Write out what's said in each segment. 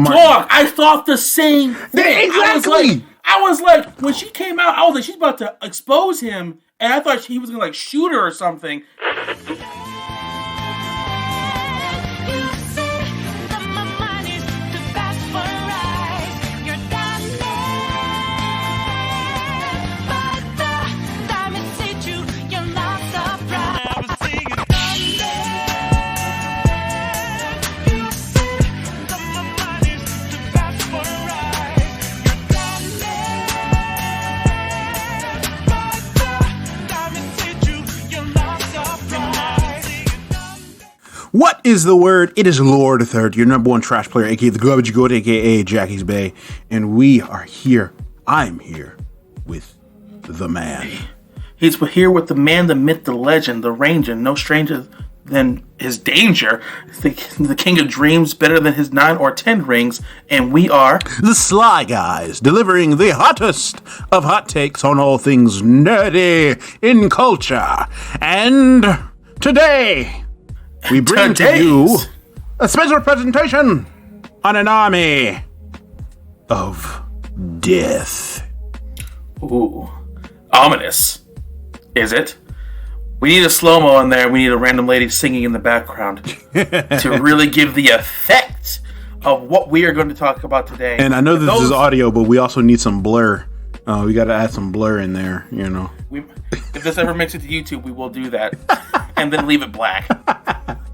Dog, I thought the same thing. Exactly. I was like, when she came out, I was like, she's about to expose him, and I thought he was gonna like shoot her or something. What is the word? It is loathed, your number one trash player, aka the garbage goat, aka Jackie's Bay, and we are here. I'm here with the man. He's here with the man, the myth, the legend, the ranger, no stranger than his danger, the king of dreams, better than his 9 or 10 rings, and we are the SLY guys, delivering the hottest of hot takes on all things nerdy in culture. And today, we bring to you a special presentation on an army of death. Ooh, ominous. Is it? We need a slow-mo in there. We need a random lady singing in the background to really give the effect of what we are going to talk about today. And I know this is audio, but we also need some blur. We got to add some blur in there, you know. If this ever makes it to YouTube, we will do that. And then leave it black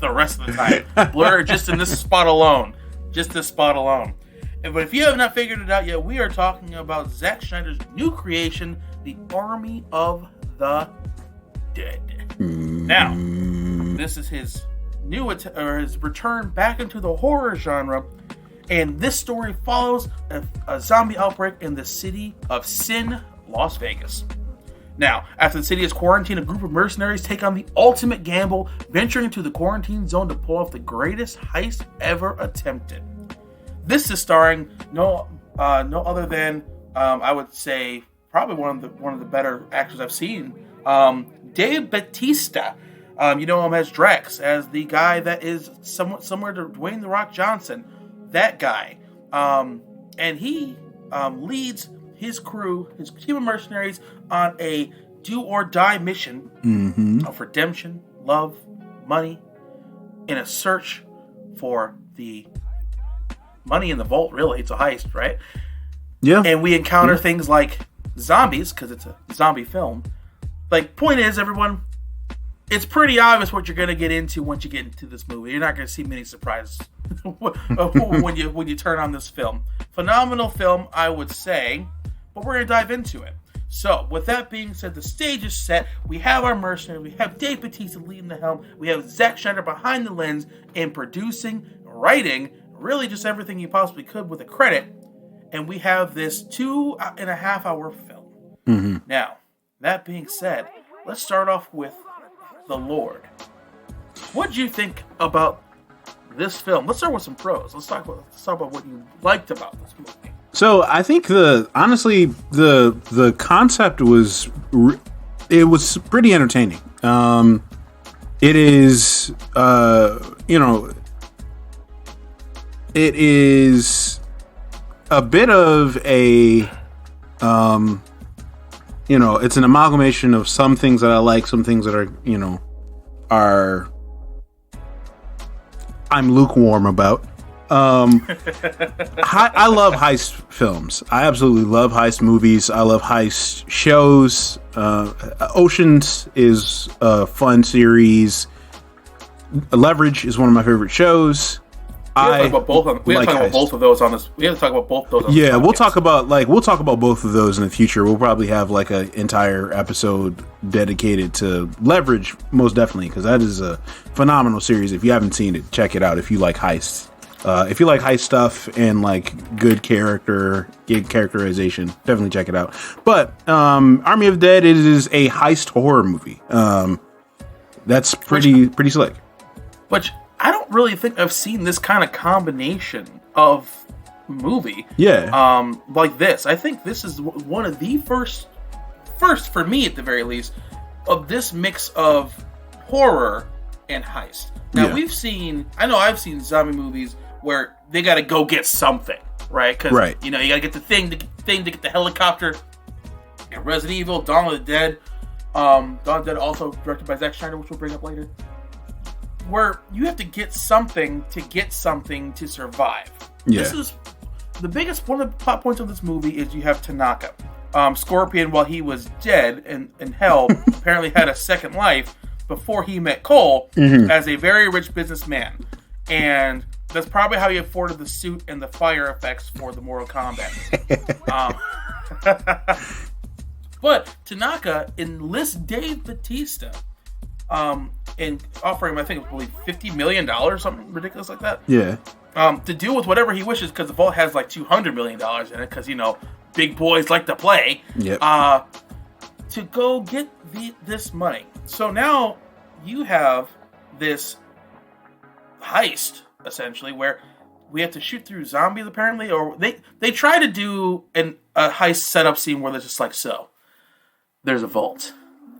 the rest of the time. Blur just in this spot alone. Just this spot alone. But if you have not figured it out yet, we are talking about Zack Snyder's new creation, the Army of the Dead. Now, this is his his return back into the horror genre, and this story follows a zombie outbreak in the city of Sin, Las Vegas. Now, after the city is quarantined, a group of mercenaries take on the ultimate gamble, venturing into the quarantine zone to pull off the greatest heist ever attempted. This is starring no other than I would say probably one of the better actors I've seen, Dave Bautista. You know him as Drax, as the guy that is somewhat similar to Dwayne "The Rock" Johnson. That guy, and he leads his crew, his team of mercenaries, on a do-or-die mission of redemption, love, money, in a search for the money in the vault. Really, it's a heist, right? Yeah. And we encounter things like zombies, because it's a zombie film. Like, point is, everyone, it's pretty obvious what you're going to get into once you get into this movie. You're not going to see many surprises when you turn on this film. Phenomenal film, I would say, but we're going to dive into it. So, with that being said, the stage is set. We have our mercenary. We have Dave Bautista leading the helm. We have Zack Snyder behind the lens and producing, writing, really just everything he possibly could with a credit. And we have this 2.5-hour film. Now, that being said, let's start off with the Lord. What did you think about this film? Let's start with some pros. Let's talk about what you liked about this movie. So I think the concept was pretty entertaining. It is it is a bit of a it's an amalgamation of some things that I like, some things that are I'm lukewarm about. I love heist films. I absolutely love heist movies. I love heist shows. Oceans is a fun series. Leverage is one of my favorite shows. We have to talk about both of those on this. We have to talk about both of those. Yeah, we'll talk about both of those in the future. We'll probably have like an entire episode dedicated to Leverage, most definitely, because that is a phenomenal series. If you haven't seen it, check it out. If you like heists, if you like heist stuff and like good characterization, definitely check it out. But Army of the Dead is a heist horror movie. That's pretty slick. Which I don't really think I've seen this kind of combination of movie. Yeah. Like this. I think this is one of the first for me at the very least, of this mix of horror and heist. Now I've seen zombie movies where they got to go get something, right? Because right. you got to get the thing to get the helicopter. And Resident Evil, Dawn of the Dead. Dawn of the Dead also directed by Zack Snyder, which we'll bring up later. Where you have to get something to survive. Yeah. This is the biggest one of the plot points of this movie is you have Tanaka. Scorpion, while he was dead in hell, apparently had a second life before he met Cole as a very rich businessman. And that's probably how he afforded the suit and the fire effects for the Mortal Kombat. But Tanaka enlists Dave Bautista in offering him, I think, $50 million, something ridiculous like that. Yeah. To deal with whatever he wishes, because the vault has like $200 million in it, because, big boys like to play. Yep. To go get this money. So now you have this heist, essentially, where we have to shoot through zombies, apparently, or they try to do a heist setup scene where they're just like, so, there's a vault.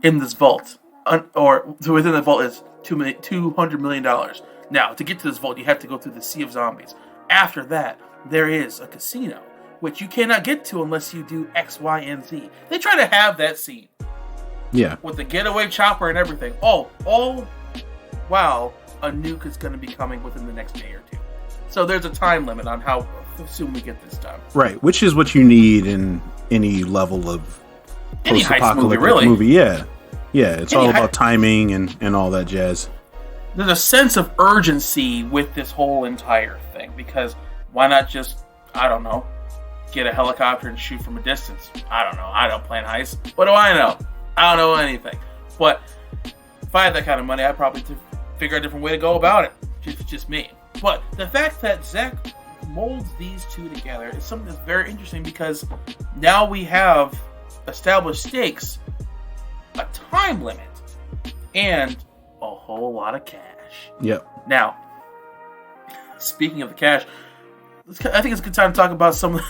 In this vault, or within the vault is $200 million. Now, to get to this vault, you have to go through the sea of zombies. After that, there is a casino, which you cannot get to unless you do X, Y, and Z. They try to have that scene. Yeah. With the getaway chopper and everything. All while a nuke is going to be coming within the next day or two. So there's a time limit on how soon we get this done. Right, which is what you need in any level of post-apocalyptic movie. Yeah. Yeah, it's all about timing and all that jazz. There's a sense of urgency with this whole entire thing, because why not just, I don't know, get a helicopter and shoot from a distance? I don't know. I don't plan heists. What do I know? I don't know anything. But if I had that kind of money, I'd probably figure a different way to go about it. Just me. But the fact that Zack molds these two together is something that's very interesting, because now we have established stakes, a time limit, and a whole lot of cash. Yep. Now, speaking of the cash, I think it's a good time to talk about one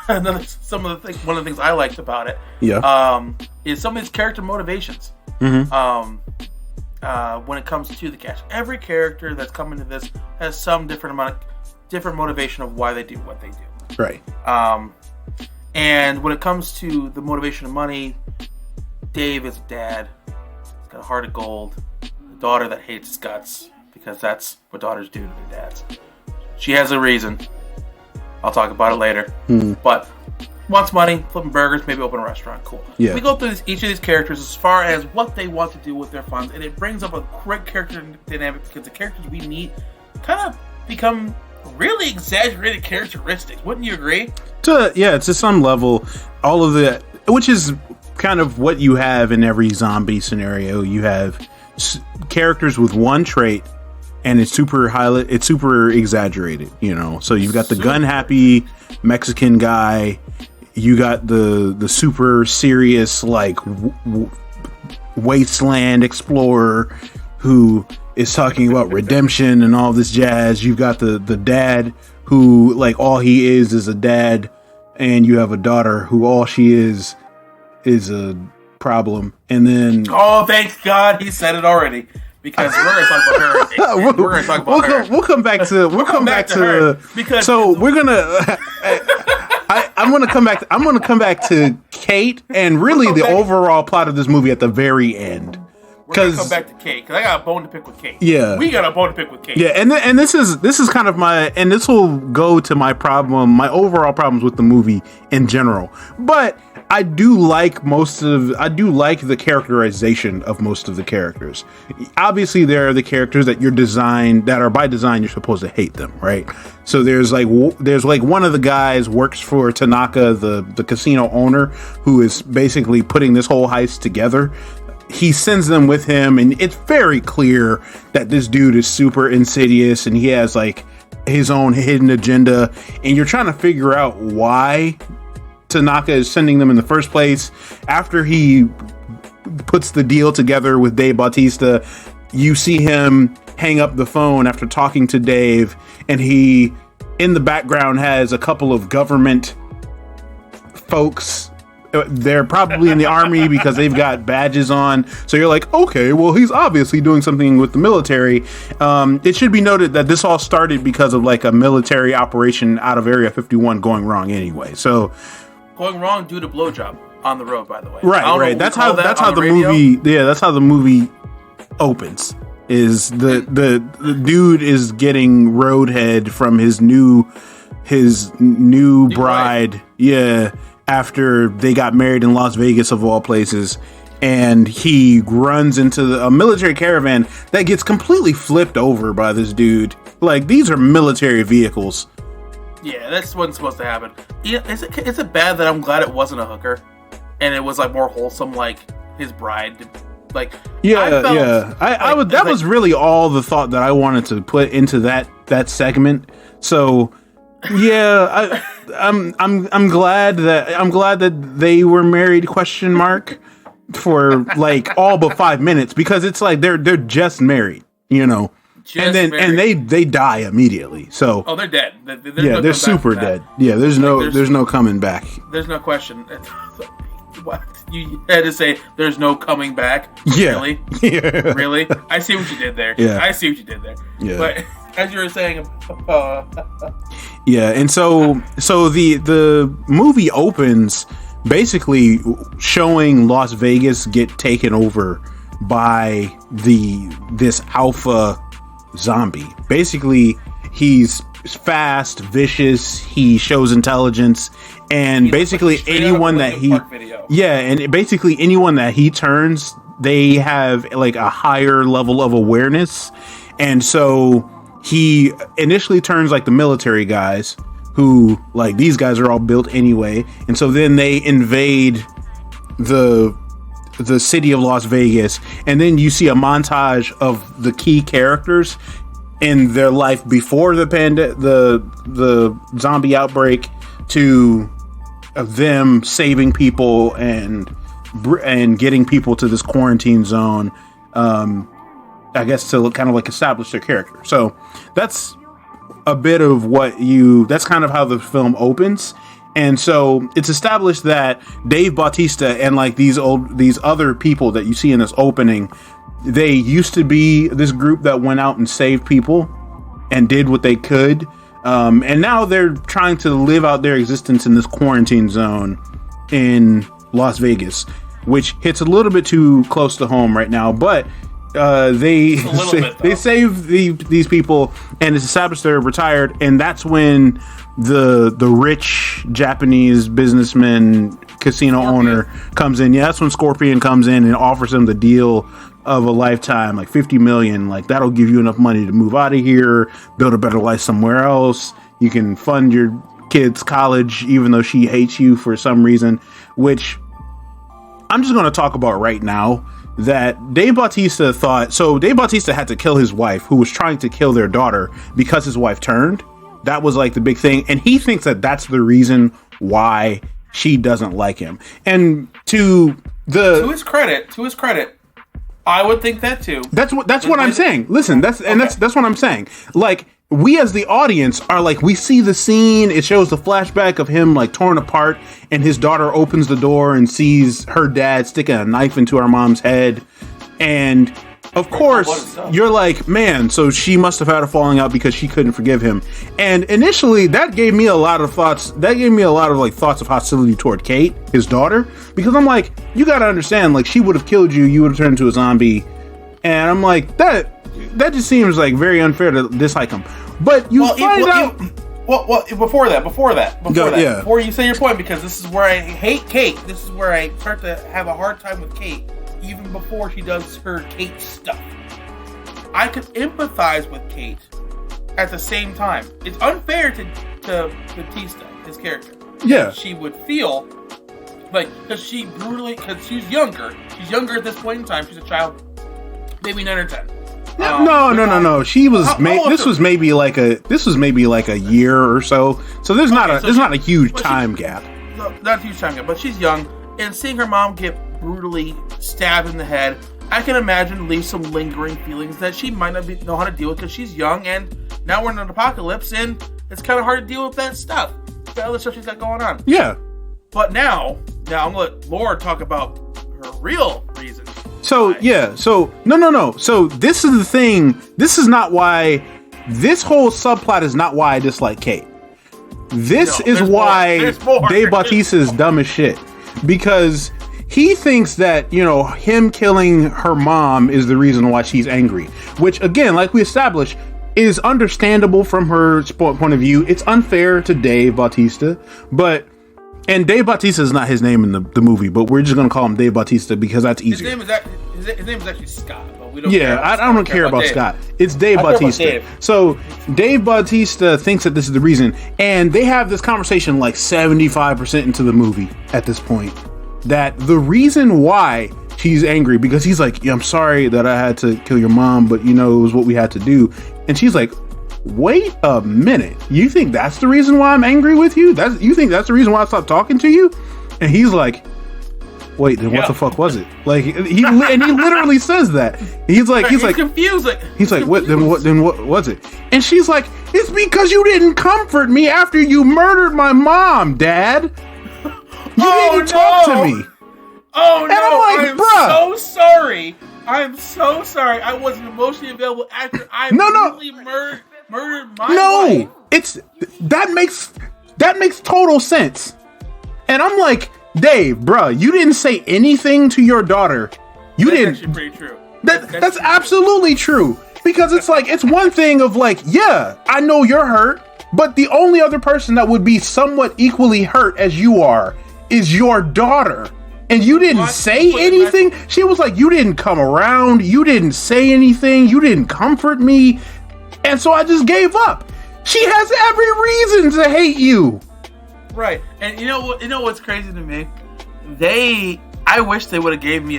of the things I liked about it. Yeah. Is some of its character motivations. Mm-hmm. When it comes to the cash, every character that's coming to this has some different motivation of why they do what they do. Right. And when it comes to the motivation of money, Dave is a dad. He's got a heart of gold. A daughter that hates his guts, because that's what daughters do to their dads. She has a reason. I'll talk about it later. But wants money, flipping burgers, maybe open a restaurant. Cool. Yeah. We go through each of these characters as far as what they want to do with their funds, and it brings up a great character dynamic, because the characters we meet kind of become really exaggerated characteristics. Wouldn't you agree? To some level, all of the, which is kind of what you have in every zombie scenario. You have characters with one trait, and it's super exaggerated, So you've got the gun happy Mexican guy, you got the super serious wasteland explorer who is talking about redemption and all this jazz. You've got the dad who all he is a dad, and you have a daughter who all she is a problem. And then thank God he said it already, because we're going to talk about her. We're going to talk about her. We'll come back to her, because we're gonna. I'm gonna come back to Kate and really the overall plot of this movie at the very end. We're gonna come back to Kate, because I got a bone to pick with Kate. Yeah, we got a bone to pick with Kate. Yeah, and this is kind of this will go to my overall problems with the movie in general. But I do like the characterization of most of the characters. Obviously, there are the characters that are by design, you're supposed to hate them, right? So there's one of the guys works for Tanaka, the casino owner, who is basically putting this whole heist together. He sends them with him, and it's very clear that this dude is super insidious, and he has his own hidden agenda, and you're trying to figure out why Tanaka is sending them in the first place. After he puts the deal together with Dave Bautista, you see him hang up the phone after talking to Dave, and he, in the background, has a couple of government folks they're probably in the army because they've got badges on. So you're like, okay, well, he's obviously doing something with the military. It should be noted that this all started because of like a military operation out of Area 51 going wrong anyway. So going wrong due to blowjob on the road, by the way. Right. That's how the movie. Yeah, that's how the movie opens. Is the dude is getting roadhead from his new bride. Yeah. After they got married in Las Vegas, of all places, and he runs into a military caravan that gets completely flipped over by this dude. Like, these are military vehicles. Yeah, that's what's supposed to happen. Yeah, is it bad that I'm glad it wasn't a hooker, and it was like more wholesome, like his bride? Like, that was really all the thought that I wanted to put into that segment. So. Yeah, I'm glad that they were married ? For like all but 5 minutes, because it's like they're just married, you know, and they die immediately. So they're dead. They're super dead. Yeah, there's no coming back. There's no question. What you had to say? There's no coming back. Yeah, really, yeah. Really. I see what you did there. Yeah, I see what you did there. Yeah, but. As you were saying, yeah, and so the movie opens basically showing Las Vegas get taken over by this alpha zombie. Basically, he's fast, vicious. He shows intelligence, and basically anyone that anyone that he turns, they have like a higher level of awareness, and so. He initially turns like the military guys who like these guys are all built anyway. And so then they invade the city of Las Vegas. And then you see a montage of the key characters in their life before the zombie outbreak to them saving people and getting people to this quarantine zone. I guess to kind of like establish their character. So that's a bit of that's kind of how the film opens. And so it's established that Dave Bautista and like these other people that you see in this opening, they used to be this group that went out and saved people and did what they could. And now they're trying to live out their existence in this quarantine zone in Las Vegas, which hits a little bit too close to home right now, but they save these people, and it's established they're retired, and that's when the rich Japanese businessman casino owner comes in. Yeah, that's when Scorpion comes in and offers him the deal of a lifetime, like $50 million. Like, that'll give you enough money to move out of here, build a better life somewhere else. You can fund your kid's college, even though she hates you for some reason, which I'm just going to talk about right now. That Dave Bautista Dave Bautista had to kill his wife, who was trying to kill their daughter, because his wife turned. That was like the big thing. And he thinks that that's the reason why she doesn't like him. And to his credit, I would think that too. That's what I'm saying. Listen, that's what I'm saying. Like, we as the audience are like, we see the scene, it shows the flashback of him like torn apart, and his daughter opens the door and sees her dad sticking a knife into her mom's head. And of course, you're like, man, so she must have had a falling out because she couldn't forgive him. And initially, that gave me a lot of thoughts. That gave me a lot of like thoughts of hostility toward Kate, his daughter, because I'm like, you got to understand, like, she would have killed you, you would have turned into a zombie. And I'm like, that just seems like very unfair to dislike him. But before you say your point, because this is where I hate Kate. This is where I start to have a hard time with Kate, even before she does her Kate stuff. I could empathize with Kate at the same time. It's unfair to Bautista, his character. Yeah. She would feel like, because she's younger. She's younger at this point in time. She's a child, maybe 9 or 10. No. She was. This was maybe like a year or so. So there's not a huge time gap. No, not a huge time gap, but she's young, and seeing her mom get brutally stabbed in the head, I can imagine leave some lingering feelings that she might not know how to deal with because she's young, and now we're in an apocalypse, and it's kind of hard to deal with that stuff, the other stuff she's got going on. Yeah. But now Now I'm gonna let Laura talk about her real reason. So yeah, so no. So this is the thing. This is not why. This whole subplot is not why I dislike Kate. This is why Dave Bautista is dumb as shit, because he thinks that, you know, him killing her mom is the reason why she's angry, which again, like we established, is understandable from her point of view. It's unfair to Dave Bautista, and Dave Bautista is not his name in the movie, but we're just gonna call him Dave Bautista because that's easier. His name is actually Scott, but we don't. I don't care about Scott. It's Dave Bautista. So Dave Bautista thinks that this is the reason, and they have this conversation like 75% into the movie at this point, that the reason why she's angry, because he's like, yeah, I'm sorry that I had to kill your mom, but you know, it was what we had to do. And she's like, wait a minute, you think that's the reason why I'm angry with you? You think that's the reason why I stopped talking to you? And he's like, wait, then what the fuck was it? Like, he literally says that. He's confused. He's like, what? Then what was it? And she's like, it's because you didn't comfort me after you murdered my mom, Dad. You didn't talk to me. Oh no! I'm so sorry. I'm so sorry. I wasn't emotionally available after I brutally murdered my wife. That makes total sense. And I'm like, Dave, bruh, you didn't say anything to your daughter. That's actually pretty true. That's absolutely true. Because it's like, it's one thing of like, yeah, I know you're hurt, but the only other person that would be somewhat equally hurt as you are is your daughter. And you didn't say anything? She was like, you didn't come around. You didn't say anything. You didn't comfort me. And so I just gave up. She has every reason to hate you. Right. And you know what's crazy to me? I wish they would have gave me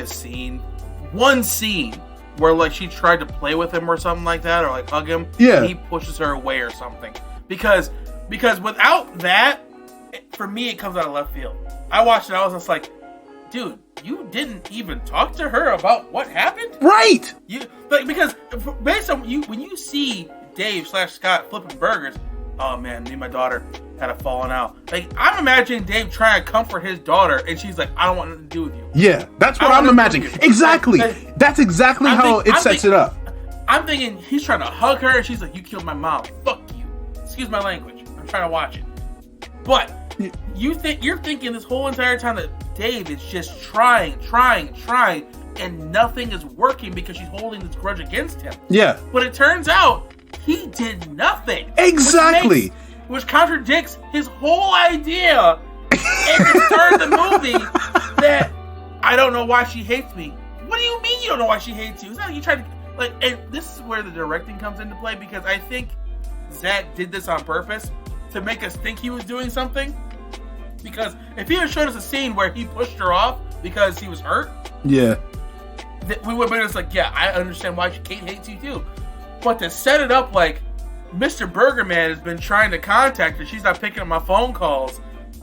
one scene where like she tried to play with him or something like that, or like hug him. Yeah. And he pushes her away or something. Because without that, for me, it comes out of left field. I watched it. I was just like, dude, you didn't even talk to her about what happened? Right. Because based on when you see Dave/Scott flipping burgers, oh man, me and my daughter had a falling out. Like, I'm imagining Dave trying to comfort his daughter, and she's like, I don't want nothing to do with you. Yeah, that's what I'm imagining. Exactly. That's exactly how it sets it up. I'm thinking he's trying to hug her, and she's like, you killed my mom. Fuck you. Excuse my language. I'm trying to watch it. But you're thinking this whole entire time that Dave is just trying, and nothing is working because she's holding this grudge against him. Yeah. But it turns out he did nothing. Exactly. Which contradicts his whole idea at the start of the movie that I don't know why she hates me. What do you mean you don't know why she hates you? It's not like you tried to and this is where the directing comes into play, because I think Zack did this on purpose to make us think he was doing something. Because if he had showed us a scene where he pushed her off because he was hurt, we would have been just like, yeah, I understand why Kate hates you too. But to set it up like Mr. Burger Man has been trying to contact her, she's not picking up my phone calls.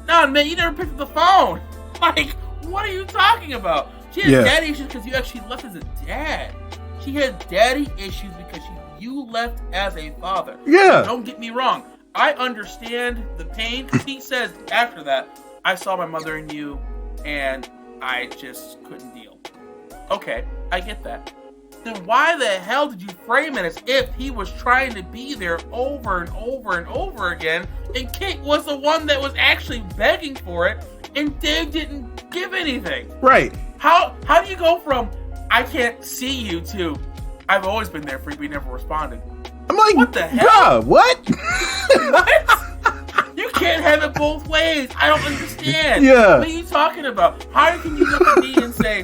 No, man, you never picked up the phone. Like, what are you talking about? She had daddy issues because you actually left as a dad. She had daddy issues because you left as a father. Yeah. Don't get me wrong. I understand the pain. He says after that, I saw my mother and you, and I just couldn't deal. Okay, I get that. Then why the hell did you frame it as if he was trying to be there over and over and over again, and Kate was the one that was actually begging for it, and Dave didn't give anything? Right. How do you go from, I can't see you, to, I've always been there for you, but you never responded? I'm like, what the hell? What? What? You can't have it both ways. I don't understand. Yeah. What are you talking about? How can you look at me and say,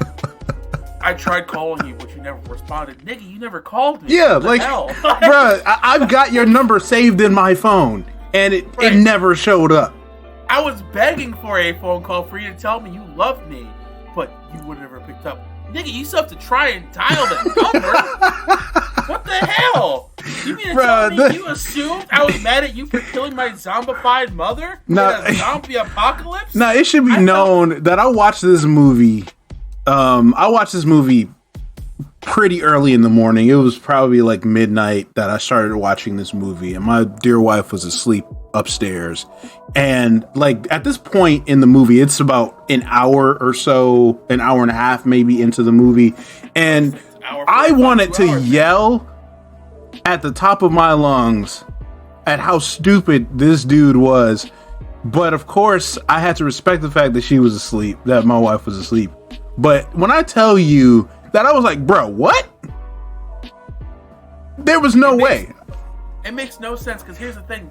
I tried calling you, but you never responded? Nigga, you never called me. Yeah, like, bruh, I've got your number saved in my phone, and it never showed up. I was begging for a phone call for you to tell me you loved me, but you would have never picked up. Nigga, you still have to try and dial that number. What the hell? You mean to tell me you assumed I was mad at you for killing my zombified mother? Nah, in a zombie apocalypse? Nah, it should be known that I watched this movie. pretty early in the morning. It was probably like midnight that I started watching this movie, and my dear wife was asleep upstairs. And like at this point in the movie, it's about an hour or so, an hour and a half maybe into the movie, and I wanted to yell at the top of my lungs at how stupid this dude was. But of course, I had to respect the fact that she was asleep, that my wife was asleep. But when I tell you that I was like, bro, what? There was no way. It makes no sense, because here's the thing,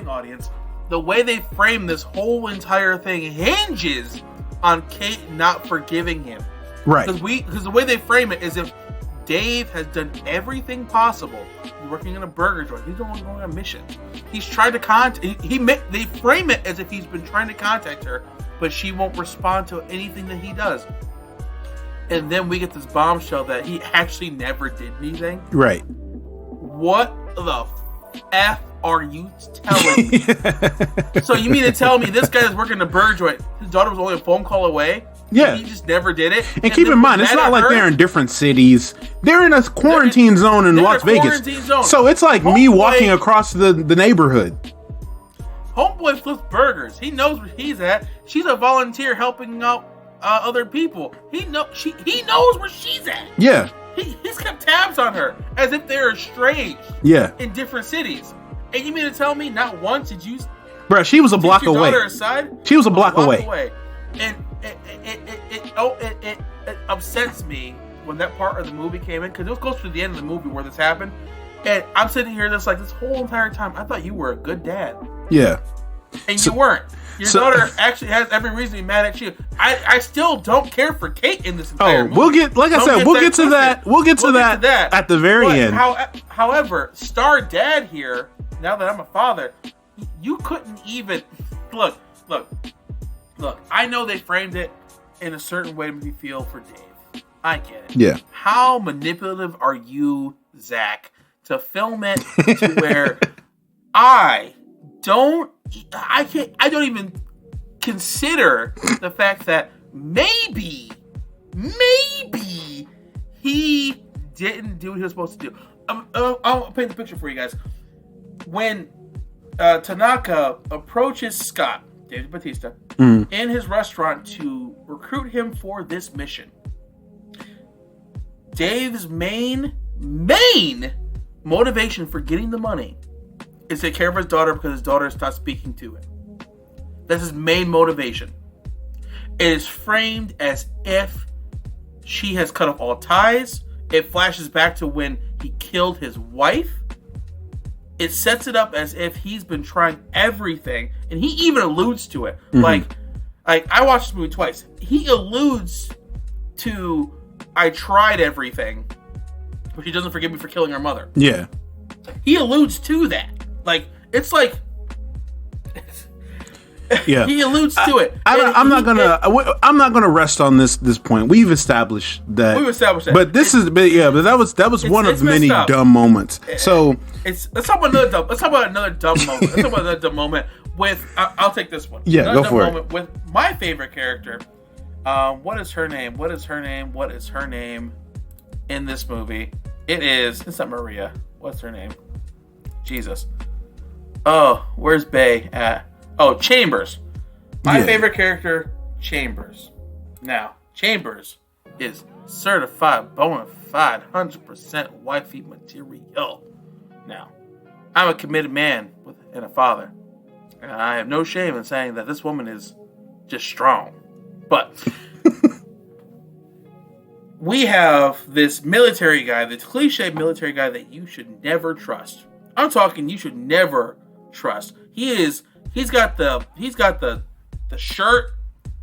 audience. The way they frame this whole entire thing hinges on Kate not forgiving him. Right. Because the way they frame it is if Dave has done everything possible. He's working in a burger joint. He's only going on a mission. He's trying to contact. They frame it as if he's been trying to contact her, but she won't respond to anything that he does. And then we get this bombshell that he actually never did anything. Right. What the F are you telling me? So you mean to tell me this guy is working a burger joint, his daughter was only a phone call away? Yeah. He just never did it? And keep in mind, it's not like they're in different cities. They're in a quarantine zone in Las Vegas. So it's like me walking across the neighborhood. Homeboy flips burgers. He knows where he's at. She's a volunteer helping out other people. He knows where she's at. Yeah. He's kept tabs on her as if they're estranged. Yeah. In different cities. And you mean to tell me not once did you... Bro, she was a block away. She was a block away. And it upsets me when that part of the movie came in, because it was close to the end of the movie where this happened. And I'm sitting here this whole entire time, I thought you were a good dad. Yeah. And you weren't. Your daughter actually has every reason to be mad at you. I still don't care for Kate in this entire movie. We'll get to that. We'll get to that at the very end. However, star dad here, now that I'm a father, you couldn't even look. I know they framed it in a certain way to make me feel for Dave. I get it. Yeah. How manipulative are you, Zach, to film it to where I don't even consider the fact that maybe he didn't do what he was supposed to do. I'll paint the picture for you guys. When Tanaka approaches Scott, David Bautista, in his restaurant to recruit him for this mission, Dave's main motivation for getting the money is to take care of his daughter because his daughter stopped speaking to him. That's his main motivation. It is framed as if she has cut off all ties. It flashes back to when he killed his wife. It sets it up as if he's been trying everything, and he even alludes to it. Like I watched this movie twice. He alludes to, I tried everything, but she doesn't forgive me for killing her mother. Yeah. He alludes to that. It's like... Yeah. He alludes to it. I'm not gonna rest on this point. We've established that. But that was one of many dumb moments. Let's talk about another dumb moment. With I'll take this one. Yeah, go for it. With my favorite character. What is her name? In this movie? It's not Maria. What's her name? Jesus. Oh, where's Bay at? Oh, Chambers. My favorite character, Chambers. Now, Chambers is certified, bona fide, 100% wifey material. Now, I'm a committed man and a father. And I have no shame in saying that this woman is just strong. But we have this military guy, this cliche military guy that you should never trust. I'm talking you should never trust. He's got the shirt.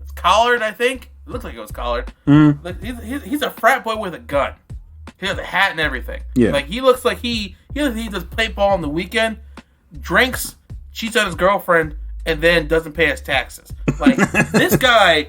It's collared, I think. It looks like it was collared. He's a frat boy with a gun. He has a hat and everything. Yeah. He looks like he does play ball on the weekend, drinks, cheats on his girlfriend, and then doesn't pay his taxes. This guy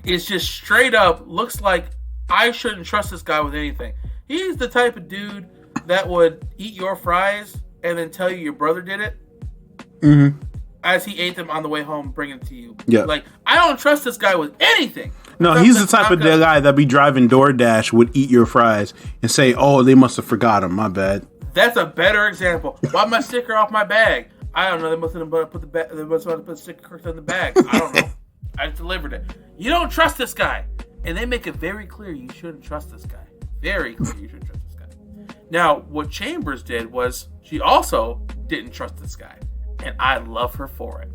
is just straight up looks like I shouldn't trust this guy with anything. He's the type of dude that would eat your fries and then tell you your brother did it. As he ate them on the way home, bringing it to you. Yeah. I don't trust this guy with anything. No, he's the type of guy that be driving DoorDash would eat your fries and say, "Oh, they must have forgot him. My bad." That's a better example. Why my sticker off my bag? I don't know. They must have put the sticker on the bag. I don't know. I just delivered it. You don't trust this guy, and they make it very clear you shouldn't trust this guy. Very clear you shouldn't trust this guy. Now, what Chambers did was she also didn't trust this guy, and I love her for it.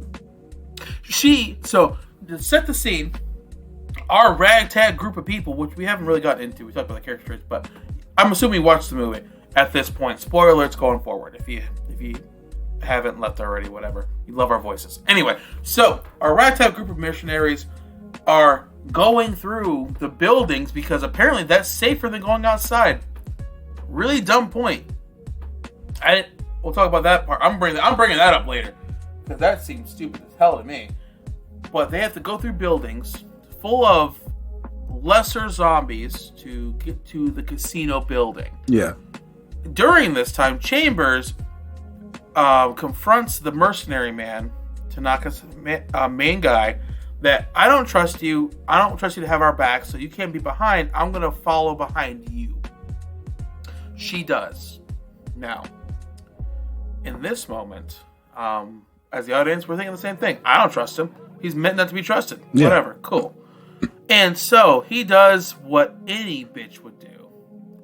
So to set the scene, our ragtag group of people, which we haven't really gotten into, we talked about the character traits, but I'm assuming you watched the movie at this point. Spoiler alerts going forward. If you haven't left already, whatever. You love our voices. Anyway, so our ragtag group of missionaries are going through the buildings because apparently that's safer than going outside. Really dumb point. We'll talk about that part. I'm bringing that up later because that seems stupid as hell to me. But they have to go through buildings full of lesser zombies to get to the casino building. Yeah. During this time, Chambers confronts the mercenary man, Tanaka's main guy, that I don't trust you. I don't trust you to have our back, so you can't be behind. I'm going to follow behind you. She does. Now, in this moment, as the audience, we're thinking the same thing. I don't trust him. He's meant not to be trusted. Yeah. Whatever. Cool. And so he does what any bitch would do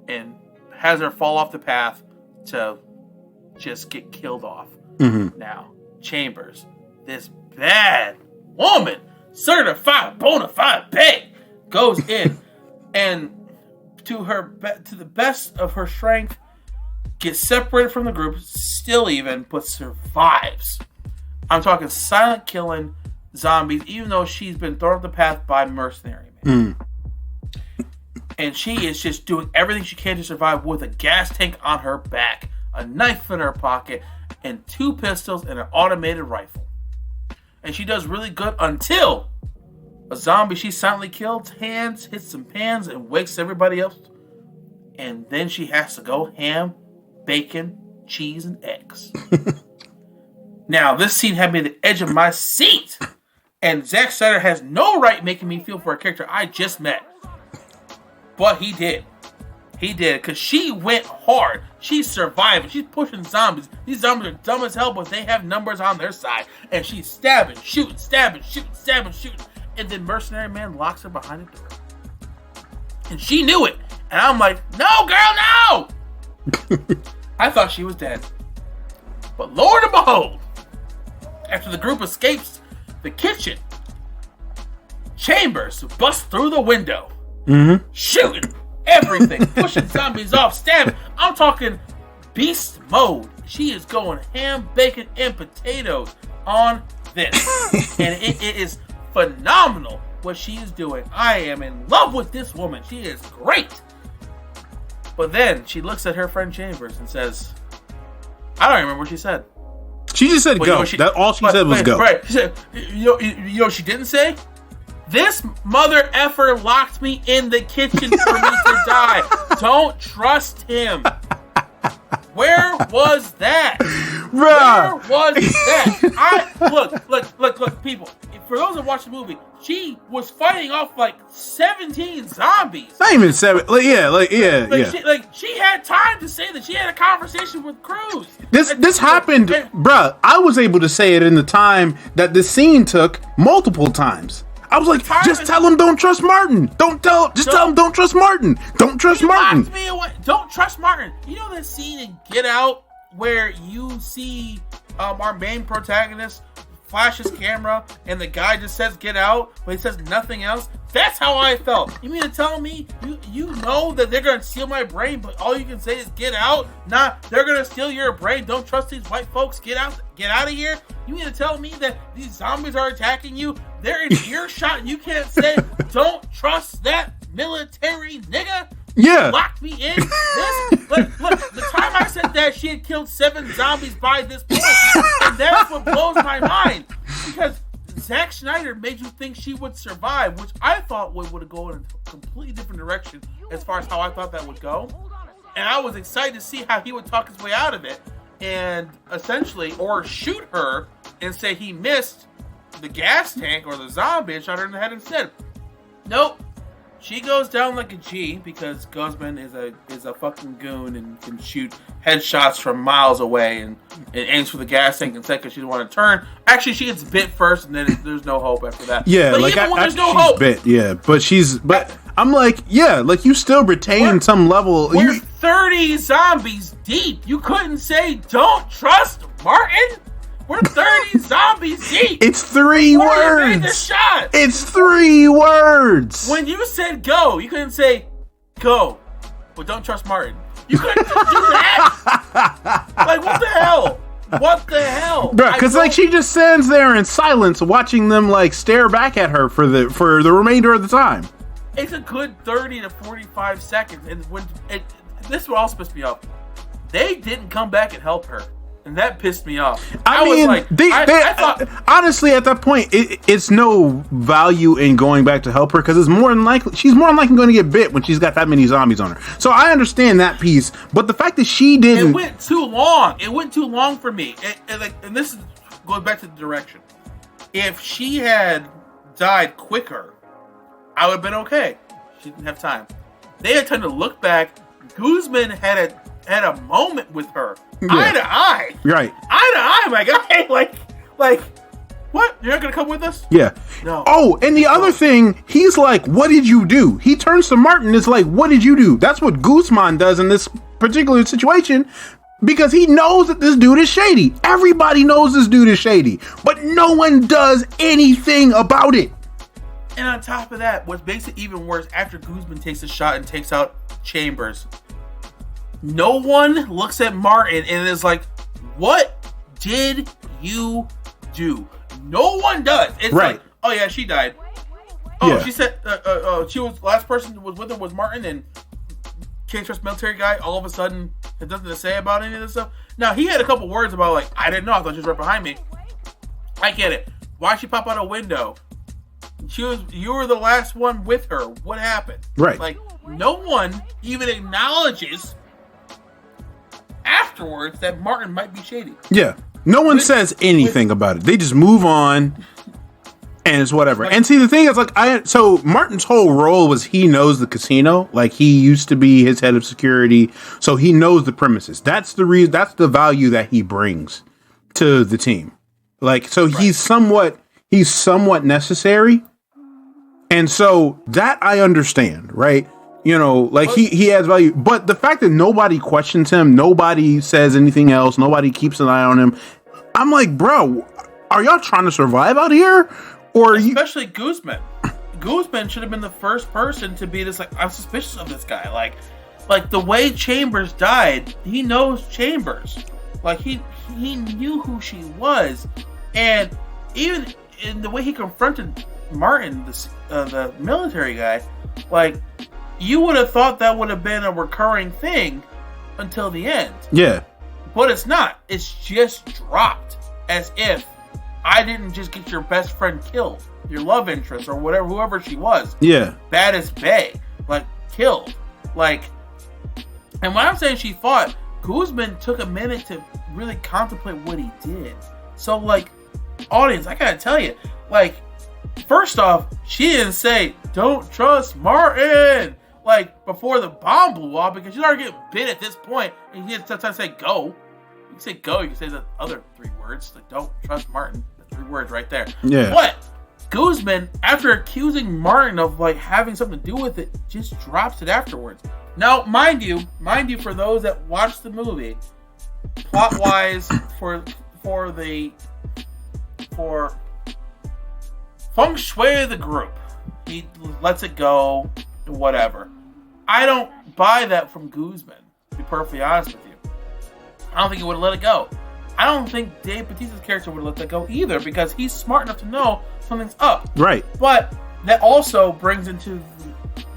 and has her fall off the path to just get killed off. Mm-hmm. Now, Chambers, this bad woman, certified bona fide babe, goes in and to the best of her strength, gets separated from the group, still even, but survives. I'm talking silent killing zombies, even though she's been thrown off the path by mercenary man. And she is just doing everything she can to survive with a gas tank on her back, a knife in her pocket, and 2 pistols and an automated rifle. And she does really good until a zombie she silently kills hits some pans and wakes everybody else. And then she has to go ham, bacon, cheese, and eggs. Now, this scene had me at the edge of my seat. And Zack Snyder has no right making me feel for a character I just met. But he did. He did, because she went hard. She's surviving. She's pushing zombies. These zombies are dumb as hell, but they have numbers on their side. And she's stabbing, shooting, stabbing, shooting, stabbing, shooting. And then Mercenary Man locks her behind the door. And she knew it. And I'm like, no, girl, no! I thought she was dead. But Lord and behold, after the group escapes the kitchen, Chambers busts through the window, shooting everything, pushing zombies off, stabbing. I'm talking beast mode. She is going ham, bacon, and potatoes on this. And it is phenomenal what she is doing. I am in love with this woman. She is great. But then she looks at her friend Chambers and says, I don't remember what she said. She just said go. All she said was go. Right. She said, you know what she didn't say? This mother effer locked me in the kitchen for me to die. Don't trust him. Where was that? Bruh. Where was that? Look, people. For those that watch the movie, she was fighting off like 17 zombies. Not even 7. Yeah. She had time to say that she had a conversation with Cruz. This happened, bruh. I was able to say it in the time that the scene took multiple times. I was like, just tell him don't trust Martin. Tell him don't trust Martin. Don't trust Martin. Don't trust Martin. You know that scene in Get Out where you see our main protagonist flash his camera and the guy just says get out, but he says nothing else? That's how I felt. You mean to tell me you know that they're going to steal my brain, but all you can say is get out? Nah, they're going to steal your brain. Don't trust these white folks. Get out of here. You mean to tell me that these zombies are attacking you? They're in earshot and you can't say, don't trust that military nigga? Yeah. Locked me in? Look, the time I said that, she had killed 7 zombies by this point. And that's what blows my mind. Because Zack Snyder made you think she would survive, which I thought would go in a completely different direction as far as how I thought that would go. And I was excited to see how he would talk his way out of it. And essentially, or shoot her and say he missed the gas tank or the zombie and shot her in the head instead. Nope. She goes down like a G because Guzman is a fucking goon and can shoot headshots from miles away and aims for the gas tank instead because she doesn't want to turn. Actually, she gets bit first and then there's no hope after that. Yeah, but like even when there's no she's hope, bit. Yeah, but I'm like, yeah, like you still retain some level. We're 30 zombies deep. You couldn't say don't trust Martin. We're 30 zombies deep. It's 3 words. Made the shot. It's 3 words. When you said go, you couldn't say go, but don't trust Martin. You couldn't just do that. Like, what the hell? What the hell? Bro, because like she just stands there in silence, watching them like stare back at her for the remainder of the time. It's a good 30 to 45 seconds, and this is what also pissed me off. They didn't come back and help her. And that pissed me off. I mean, was like, I thought, honestly, at that point, it's no value in going back to help her because she's more than likely going to get bit when she's got that many zombies on her. So I understand that piece, but the fact that she didn't, it went too long. It went too long for me. And this goes back to the direction. If she had died quicker, I would have been okay. She didn't have time. They had time to look back. Guzman had a moment with her. Yeah. Eye to eye. Right. Eye to eye, my guy. Like, what? You're not going to come with us? Yeah. No. Oh, and the other thing, he's like, what did you do? He turns to Martin and is like, what did you do? That's what Guzman does in this particular situation because he knows that this dude is shady. Everybody knows this dude is shady, but no one does anything about it. And on top of that, what makes it even worse, after Guzman takes a shot and takes out Chambers, no one looks at Martin and is like, what did you do? No one does. It's right. Like, oh yeah, she died. Oh, yeah. She said she was the last person who was with her was Martin, and can't trust military guy all of a sudden has nothing to say about any of this stuff. Now, he had a couple words about like, I didn't know, I thought she was right behind me. I get it. Why'd she pop out a window? You were the last one with her. What happened? Right. Like, no one even acknowledges afterwards that Martin might be shady. Yeah. No one says anything about it. They just move on and it's whatever. Like, and see, the thing is, like, so Martin's whole role was he knows the casino. Like, he used to be his head of security, so he knows the premises. That's the reason. That's the value that he brings to the team. Like, so right. he's somewhat necessary. And so that I understand, right? You know, like he has value, but the fact that nobody questions him, nobody says anything else, nobody keeps an eye on him. I'm like, bro, are y'all trying to survive out here? Or especially Guzman. Guzman should have been the first person to be this, like, I'm suspicious of this guy. Like the way Chambers died, he knows Chambers. Like he knew who she was, and even in the way he confronted Martin, the military guy, like, you would have thought that would have been a recurring thing until the end. Yeah. But it's not. It's just dropped as if I didn't just get your best friend killed, your love interest or whatever, whoever she was. Yeah. Baddest bae, like, killed. Like, and when I'm saying she fought, Guzman took a minute to really contemplate what he did. So, like, audience, I gotta tell you, like, first off, she didn't say, don't trust Martin, like, before the bomb blew off, because she's already getting bit at this point, and you had to say go. You can say go, you can say the other 3 words, like, don't trust Martin, the 3 words right there. Yeah. But Guzman, after accusing Martin of, like, having something to do with it, just drops it afterwards. Now, mind you, for those that watch the movie, plot-wise, for feng shui of the group, he lets it go, whatever. I don't buy that from Guzman, to be perfectly honest with you. I don't think he would have let it go. I don't think Dave Bautista's character would have let that go either, because he's smart enough to know something's up. Right. But that also brings into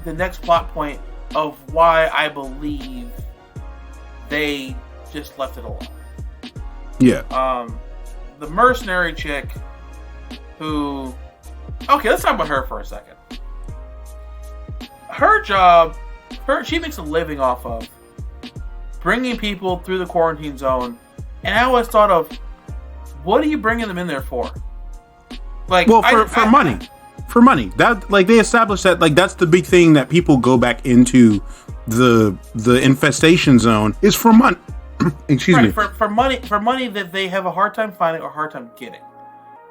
the next plot point of why I believe they just left it alone. Yeah. The mercenary chick who... Okay, let's talk about her for a second. Her job, she makes a living off of bringing people through the quarantine zone, and I always thought of, what are you bringing them in there for? Like, well, for money. for money. That like they established that like that's the big thing that people go back into the infestation zone is for money. Excuse me. For money that they have a hard time finding or hard time getting.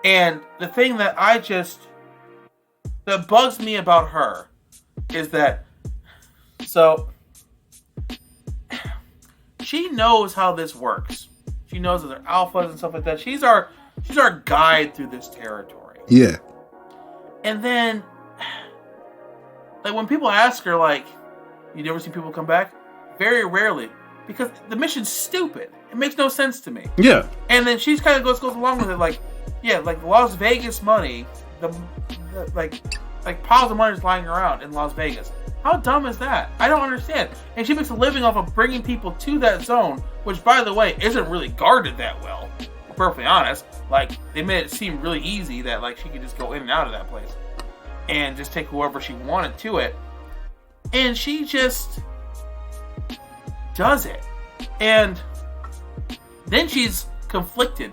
And the thing that that bugs me about her is that she knows how this works. She knows that they're alphas and stuff like that. She's our guide through this territory. Yeah. And then, like, when people ask her, like, you never see people come back? Very rarely. Because the mission's stupid. It makes no sense to me. Yeah. And then she kind of goes along with it, like, yeah, like Las Vegas money, like piles of money is lying around in Las Vegas. How dumb is that? I don't understand. And she makes a living off of bringing people to that zone, which, by the way, isn't really guarded that well. To be perfectly honest. Like, they made it seem really easy that, like, she could just go in and out of that place and just take whoever she wanted to it. And she just does it. And then she's conflicted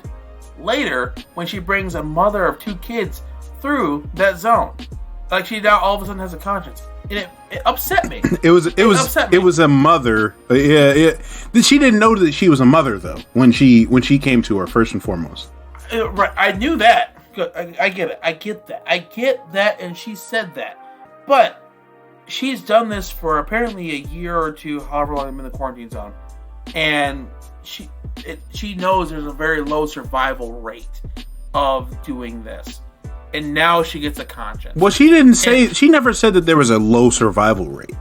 later when she brings a mother of 2 kids through that zone. Like, she now all of a sudden has a conscience. And it upset me. It was a mother. She didn't know that she was a mother though when she came to her first and foremost. Right, I knew that. I get it. I get that, and she said that. But she's done this for apparently a year or 2, however long I'm in the quarantine zone, and she knows there's a very low survival rate of doing this. And now she gets a conscience. Well, she didn't say. She never said that there was a low survival rate.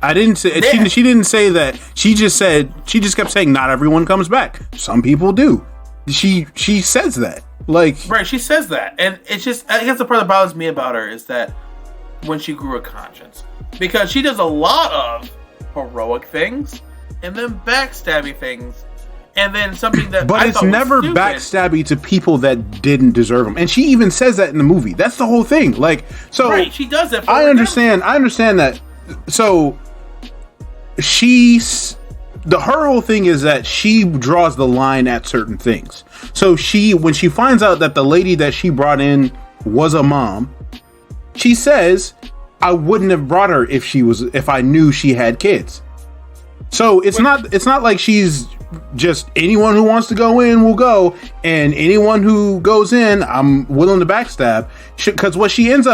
I didn't say. She didn't say that. She just said. She just kept saying not everyone comes back. Some people do. She says that. Like right. She says that, and it's just. I guess the part that bothers me about her is that when she grew a conscience, because she does a lot of heroic things and then backstabby things. And then something that but it's never backstabby to people that didn't deserve them. And she even says that in the movie. That's the whole thing. Like, so right, she does that. I understand that. So her whole thing is that she draws the line at certain things. So when she finds out that the lady that she brought in was a mom, she says, I wouldn't have brought her if I knew she had kids. So it's not like she's just anyone who wants to go in will go, and anyone who goes in, I'm willing to backstab. Because what she has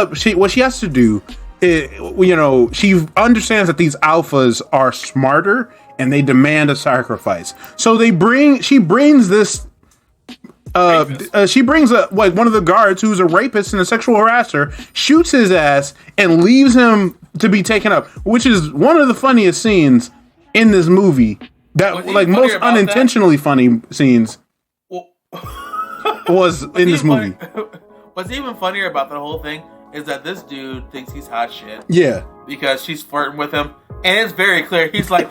to do, she understands that these alphas are smarter and they demand a sacrifice. So she brings this. She brings one of the guards who's a rapist and a sexual harasser, shoots his ass, and leaves him to be taken up, which is one of the funniest scenes in this movie. That like most unintentionally funny scenes was in this movie. What's even funnier about the whole thing is that this dude thinks he's hot shit. Yeah, because she's flirting with him, and it's very clear. She's like,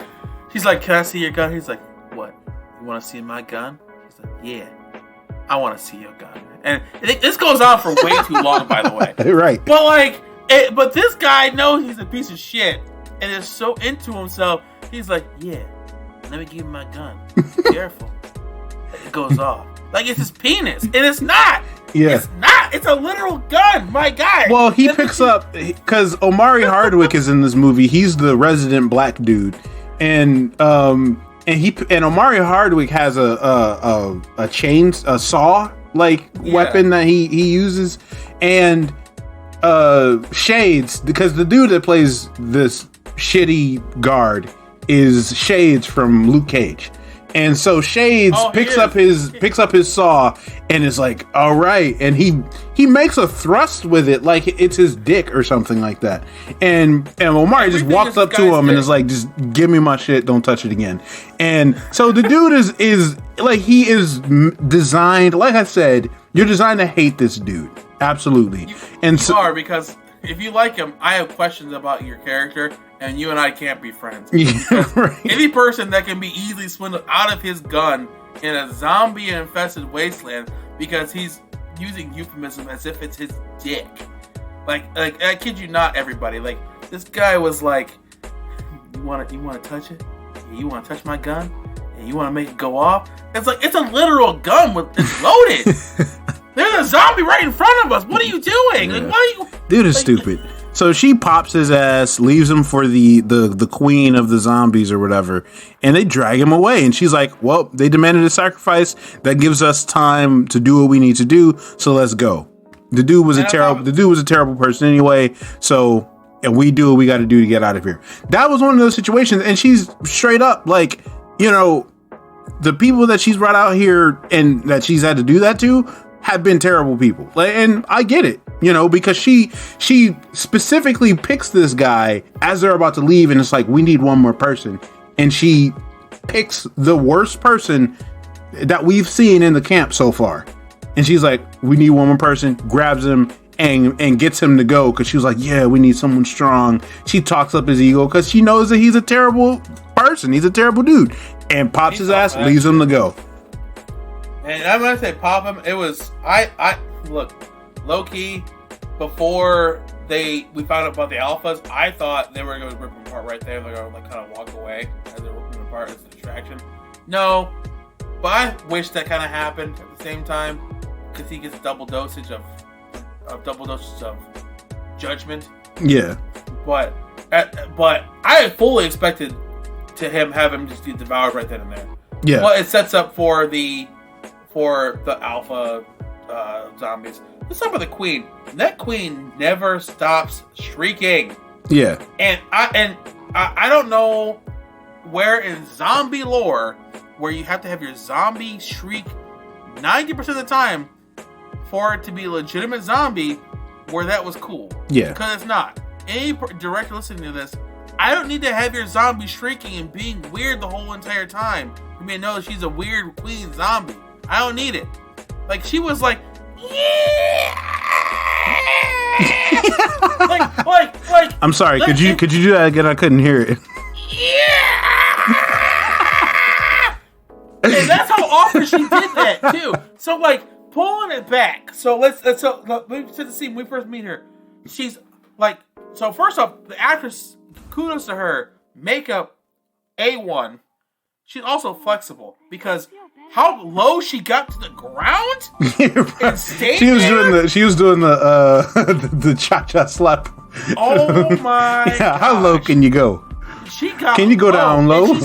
"Can I see your gun?" He's like, "What? You want to see my gun?" He's like, "Yeah, I want to see your gun." And this goes on for way too long, by the way. Right. But but this guy knows he's a piece of shit and is so into himself. He's like, "Yeah. Let me give you my gun. Be careful." It goes off. Like it's his penis. And it's not. Yeah. It's not. It's a literal gun. My God. Well, he picks up because Omari Hardwick is in this movie. He's the resident black dude. And Omari Hardwick has a saw weapon that he uses. And Shades, because the dude that plays this shitty guard is Shades from Luke Cage. And so Shades picks up his saw and is like, all right. And he makes a thrust with it like it's his dick or something like that. And Omari just walks up to him and is like, just give me my shit. Don't touch it again. And so the dude is like, he is designed, like I said, you're designed to hate this dude. Absolutely. You are, because if you like him, I have questions about your character. And you and I can't be friends. Yeah, right. Any person that can be easily swindled out of his gun in a zombie-infested wasteland because he's using euphemism as if it's his dick. Like I kid you not, everybody. Like this guy was like, "You want to touch it? You want to touch my gun? And you want to make it go off?" It's like it's a literal gun it's loaded. There's a zombie right in front of us. What are you doing? Yeah. Like, why are you? Dude is stupid. So she pops his ass, leaves him for the queen of the zombies or whatever, and they drag him away. And she's like, well, they demanded a sacrifice. That gives us time to do what we need to do. So let's go. The dude was a terrible person anyway. So, and we do what we got to do to get out of here. That was one of those situations. And she's straight up like, you know, the people that she's brought out here and that she's had to do that to have been terrible people. Like, and I get it, you know, because she specifically picks this guy as they're about to leave, and it's like, we need one more person, and she picks the worst person that we've seen in the camp so far, and she's like, we need one more person, grabs him and gets him to go, because she was like, yeah, we need someone strong. She talks up his ego because she knows that he's a terrible person, he's a terrible dude, and pops his ass, leaves him to go. And I'm gonna say pop him. It was I look, low key, before we found out about the alphas, I thought they were gonna rip him apart right there. They're gonna like kind of walk away as they're ripping him apart as a distraction. No, but I wish that kind of happened at the same time, because he gets double dosage of judgment. Yeah. But I fully expected to have him just get devoured right then and there. Yeah. Well, it sets up for the alpha zombies. Let's talk about the queen. That queen never stops shrieking. Yeah. And I don't know where in zombie lore where you have to have your zombie shriek 90% of the time for it to be a legitimate zombie, where that was cool. Yeah. Because it's not. Any director listening to this, I don't need to have your zombie shrieking and being weird the whole entire time for me to know that she's a weird queen zombie. I don't need it. Like, she was like, yeah. like. I'm sorry. Could you do that again? I couldn't hear it. Yeah. And that's how often she did that too. So like pulling it back. So let's set the scene. When we first meet her, she's like. So first off, the actress, kudos to her. Makeup, A1. She's also flexible because how low she got to the ground and stayed there. She was doing the cha-cha slap. Oh my! Yeah, gosh. how low can you go? Can you go down low? She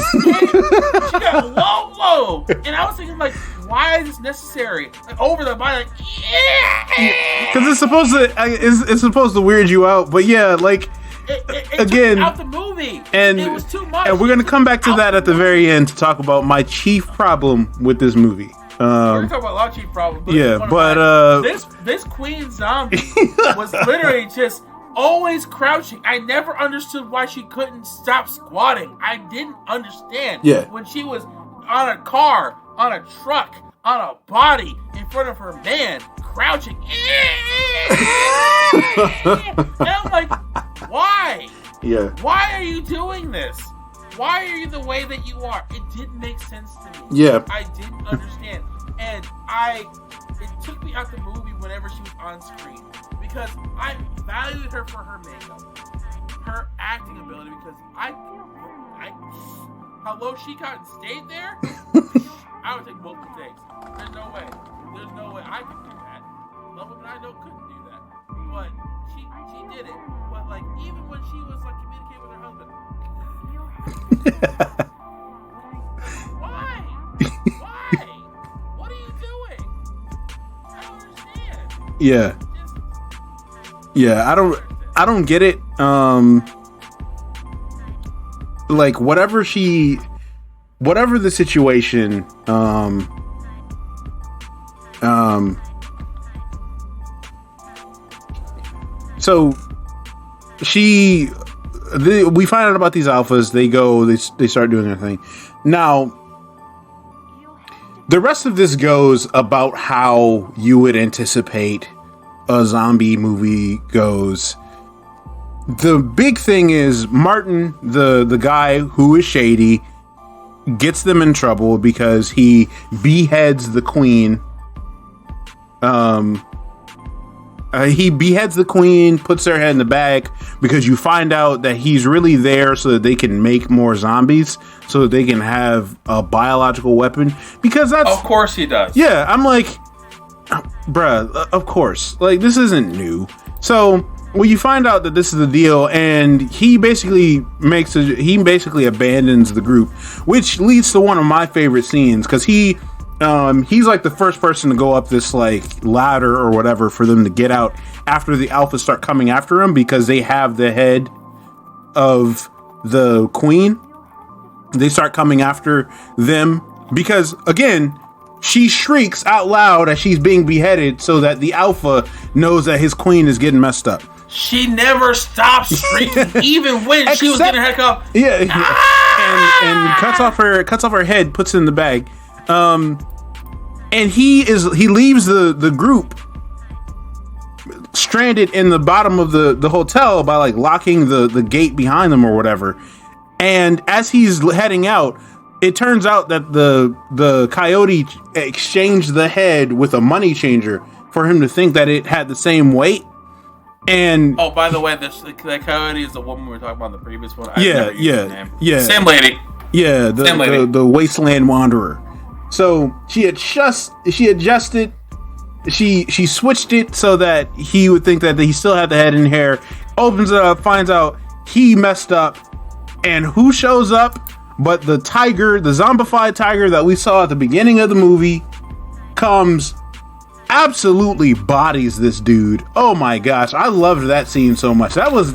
got low, and I was thinking like, why is this necessary? Like over the body, like yeah, because it's supposed to weird you out. But yeah, like. It again, took out the movie, and it was too much. And we're gonna come back to that at the very end to talk about my chief problem with this movie. We're gonna talk about a lot of chief problems. This queen zombie was literally just always crouching. I never understood why she couldn't stop squatting. I didn't understand. Yeah. When she was on a car, on a truck, on a body in front of her man, crouching. And I'm like, why? Yeah. Why are you doing this? Why are you the way that you are? It didn't make sense to me. Yeah. I didn't understand. And it took me out the movie whenever she was on screen, because I valued her for her makeup, her acting ability, because how low she got and stayed there, I would take multiple takes. There's no way I could do that. Level that I know couldn't do that. But she did it. But like, even when she was like communicating with her husband, why? What are you doing? I don't understand. Yeah. Yeah, I don't get it. Like whatever the situation, so we find out about these alphas. They start doing their thing. Now, the rest of this goes about how you would anticipate a zombie movie goes. The big thing is Martin, the guy who is shady, gets them in trouble because he beheads the queen. He beheads the queen, puts their head in the bag, because you find out that he's really there so that they can make more zombies, so that they can have a biological weapon. Because that's... Of course he does. Yeah, I'm like... bruh, of course. Like, this isn't new. So, when you find out that this is the deal, and he basically abandons the group, which leads to one of my favorite scenes, because he's like the first person to go up this like ladder or whatever for them to get out after the Alphas start coming after him, because they have the head of the queen. They start coming after them because, again, she shrieks out loud as she's being beheaded so that the Alpha knows that his queen is getting messed up. She never stops shrieking, even when she was getting her head off. Yeah, and cuts off her head, puts it in the bag. And he leaves the group stranded in the bottom of the hotel by like locking the gate behind them or whatever. And as he's heading out, it turns out that the coyote exchanged the head with a money changer for him to think that it had the same weight. And oh, by the way, that coyote is the woman we were talking about in the previous one. Yeah. Same lady. Yeah, the wasteland wanderer. So she adjusted. She switched it so that he would think that he still had the head and hair. Opens it up, finds out he messed up, and who shows up but the tiger, the zombified tiger that we saw at the beginning of the movie, comes, absolutely bodies this dude. Oh my gosh, I loved that scene so much. That was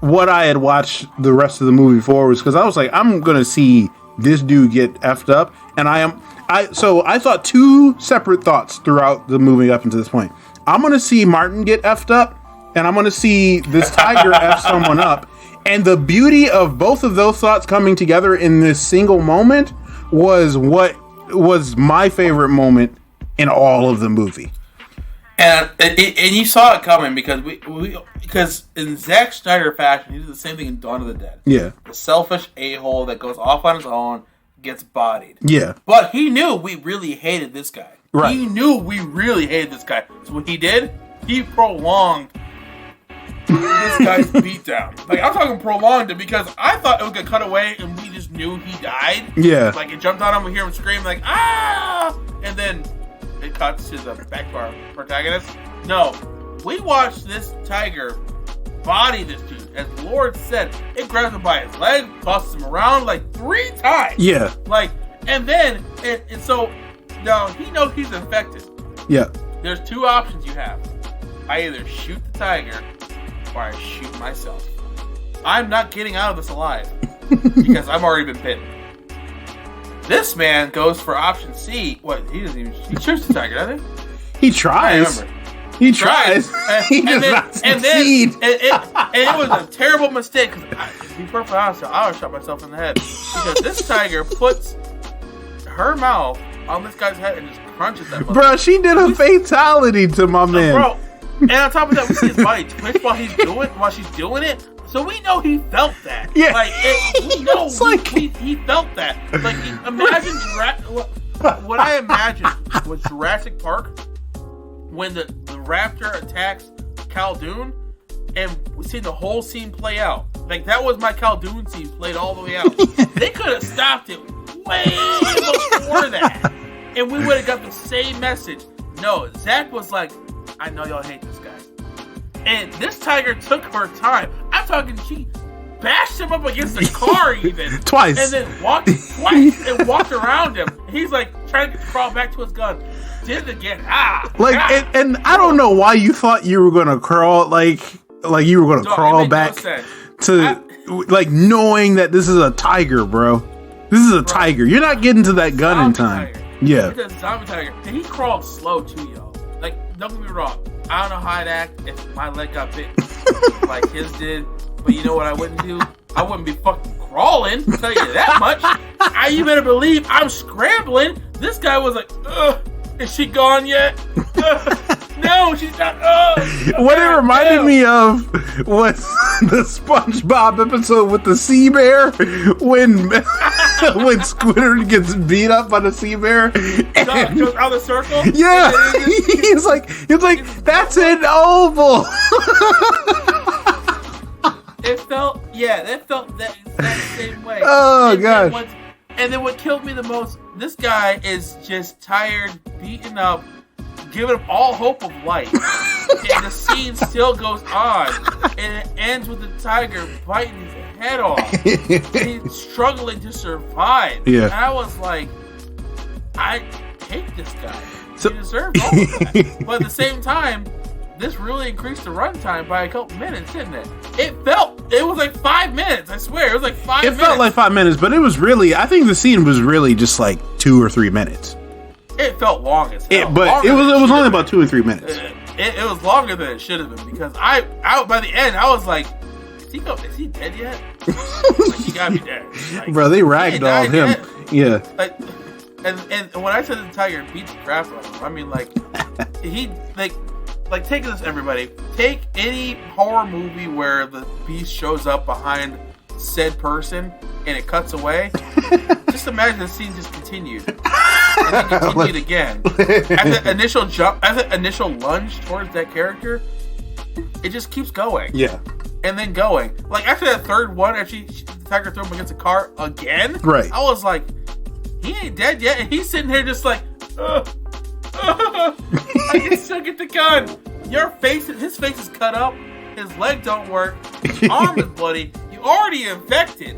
what I had watched the rest of the movie for, was because I was like, I'm gonna see this dude get effed up, and so I thought two separate thoughts throughout the movie up until this point. I'm gonna see Martin get effed up, and I'm gonna see this tiger F someone up. And the beauty of both of those thoughts coming together in this single moment was what was my favorite moment in all of the movie. And you saw it coming because in Zack Snyder fashion, he did the same thing in Dawn of the Dead. Yeah. The selfish a-hole that goes off on his own gets bodied. Yeah. But he knew we really hated this guy. Right. He knew we really hated this guy. So what he did, he prolonged this guy's beatdown. Like, I'm talking prolonged it because I thought it was gonna cut away and we just knew he died. Yeah. Like, it jumped on him, we hear him scream like, ah! And then it cuts to the back of our protagonist. No, we watched this tiger body this dude. As Lord said, it grabs him by his leg, tosses him around like 3 times. Yeah. Like, and then, and so, now he knows he's infected. Yeah. There's 2 options you have. I either shoot the tiger or I shoot myself. I'm not getting out of this alive because I've already been bitten. This man goes for option C. What? He shoots the tiger, doesn't he? He tries. I remember. He tries. He does not succeed. And it was a terrible mistake because, to be perfectly honest, I would have shot myself in the head because this tiger puts her mouth on this guy's head and just crunches that. Bro, she did a fatality to my man. Bro, and on top of that, we see his body twitch while she's doing it. So we know he felt that. Yeah. Like, we know he felt that. Like, imagine what I imagined was Jurassic Park when the raptor attacks Khaldun, and we see the whole scene play out. Like, that was my Khaldun scene played all the way out. They could have stopped it way before that, and we would have got the same message. No, Zach was like, I know y'all hate this guy. And this tiger took her time. I'm talking, she bashed him up against the car even. Twice. And then walked around him. He's like trying to crawl back to his gun. Did it again. And I don't know why you thought you were gonna crawl like you were gonna crawl back like knowing that this is a tiger, bro. This is a tiger. You're not getting to that gun in time. Tiger. Yeah. It's a zombie tiger. And he crawled slow too, y'all. Like, don't get me wrong. I don't know how I'd act if my leg got bit like his did. But you know what I wouldn't do? I wouldn't be fucking crawling, I'll tell you that much. You better believe I'm scrambling. This guy was like, ugh, is she gone yet? No, she's not. What it reminded me of was the SpongeBob episode with the sea bear when Squidward gets beat up by the sea bear. And goes out of the circle. Yeah, he's like, that's an oval. It felt that same way. Oh, gosh. And then what killed me the most this guy is just tired, beaten up, giving up all hope of life. And the scene still goes on. And it ends with the tiger biting his head off. And he's struggling to survive. Yeah. And I was like, I hate this guy. He deserves all of that. But at the same time, this really increased the runtime by a couple minutes, didn't it? It was like 5 minutes, I swear. It was like 5 minutes. It felt like 5 minutes, but it was really, I think the scene was really just like 2 or 3 minutes. It felt long as hell. But it was only about 2 or 3 minutes. It was longer than it should have been, because I by the end, I was like, is he dead yet? Like, he gotta be dead. Like, bro, they ragdolled him. Yet. Yeah. Like, and when I said the tiger beat the crap out of him, I mean, like, he, like, take this, everybody. Take any horror movie where the beast shows up behind said person and it cuts away. Just imagine the scene just continued. And then continued again. At the initial jump, at the initial lunge towards that character, it just keeps going. Yeah. And then going. Like, after that third one, after the tiger threw him against a car again, right. I was like, he ain't dead yet. And he's sitting here just like, I can still get the gun. His face is cut up. His leg don't work. His arm is bloody. You already infected.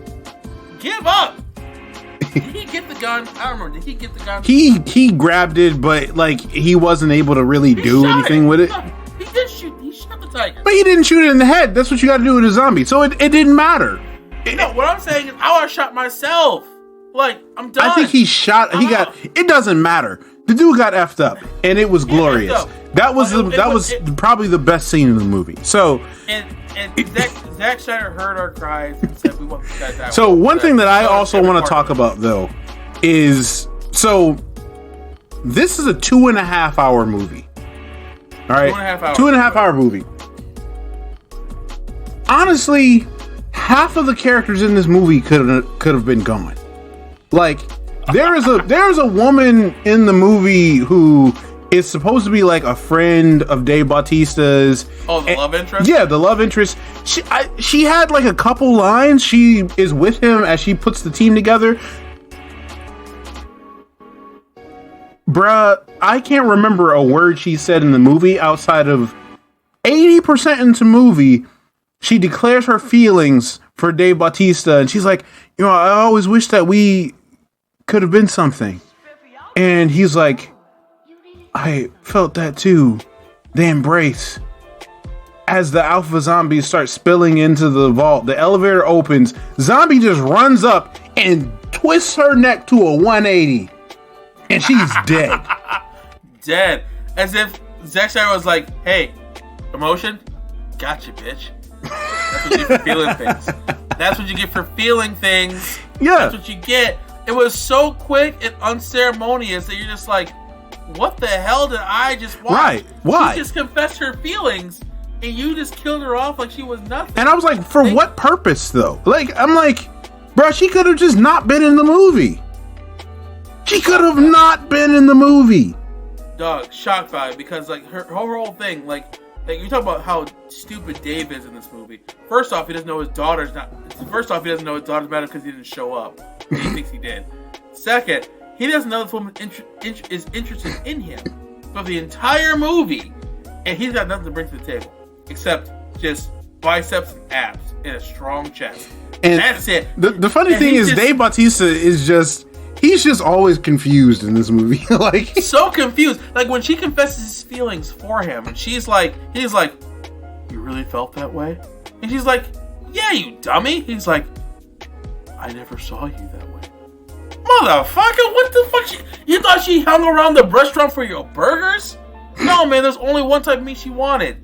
Give up. Did he get the gun? I don't remember. Did he get the gun? He grabbed it, but like he wasn't able to really do anything with it. No, he did shoot. He shot the tiger. But he didn't shoot it in the head. That's what you got to do with a zombie. So it didn't matter. No, what I'm saying is I would have shot myself. Like, I'm done. I think he shot. It doesn't matter. The dude got effed up, and it was glorious. That was probably the best scene in the movie. So and Zack Snyder heard our cries and said we want this guy out. So one thing that I also want to talk about though is this is a 2.5 hour movie. All right, 2.5 hour movie. Honestly, half of the characters in this movie could have been gone. Like there is a woman in the movie who is supposed to be like a friend of Dave Bautista's. Oh, the love interest? Yeah, the love interest. She had like a couple lines. She is with him as she puts the team together. Bruh, I can't remember a word she said in the movie outside of 80% into movie. She declares her feelings for Dave Bautista, and she's like, I always wish that we could have been something. And he's like, I felt that too. The embrace. As the alpha zombies start spilling into the vault, the elevator opens. Zombie just runs up and twists her neck to a 180. And she's dead. Dead. As if Zack Snyder was like, hey, emotion? Gotcha, bitch. That's what you get for feeling things. That's what you get for feeling things. Yeah. That's what you get. It was so quick and unceremonious that you're just like, what the hell did I just watch? Right. Why? She just confessed her feelings and you just killed her off like she was nothing. And I was like, for what purpose though? Like, I'm like, bro, she could have just not been in the movie. She could have not been in the movie. Dog, shocked by it because like her whole thing, like you talk about how stupid Dave is in this movie. First off, he doesn't know his daughter's matter because he didn't show up. He thinks he did. Second, he doesn't know this woman is interested in him for the entire movie, and he's got nothing to bring to the table except just biceps and abs and a strong chest. And that's it. The funny thing is, Dave Bautista is he's just always confused in this movie. Like, so confused. Like when she confesses his feelings for him, and he's like, you really felt that way? And she's like, yeah, you dummy. He's like, I never saw you that way. Motherfucker, what the fuck? You thought she hung around the restaurant for your burgers? No, man, there's only one type of meat she wanted.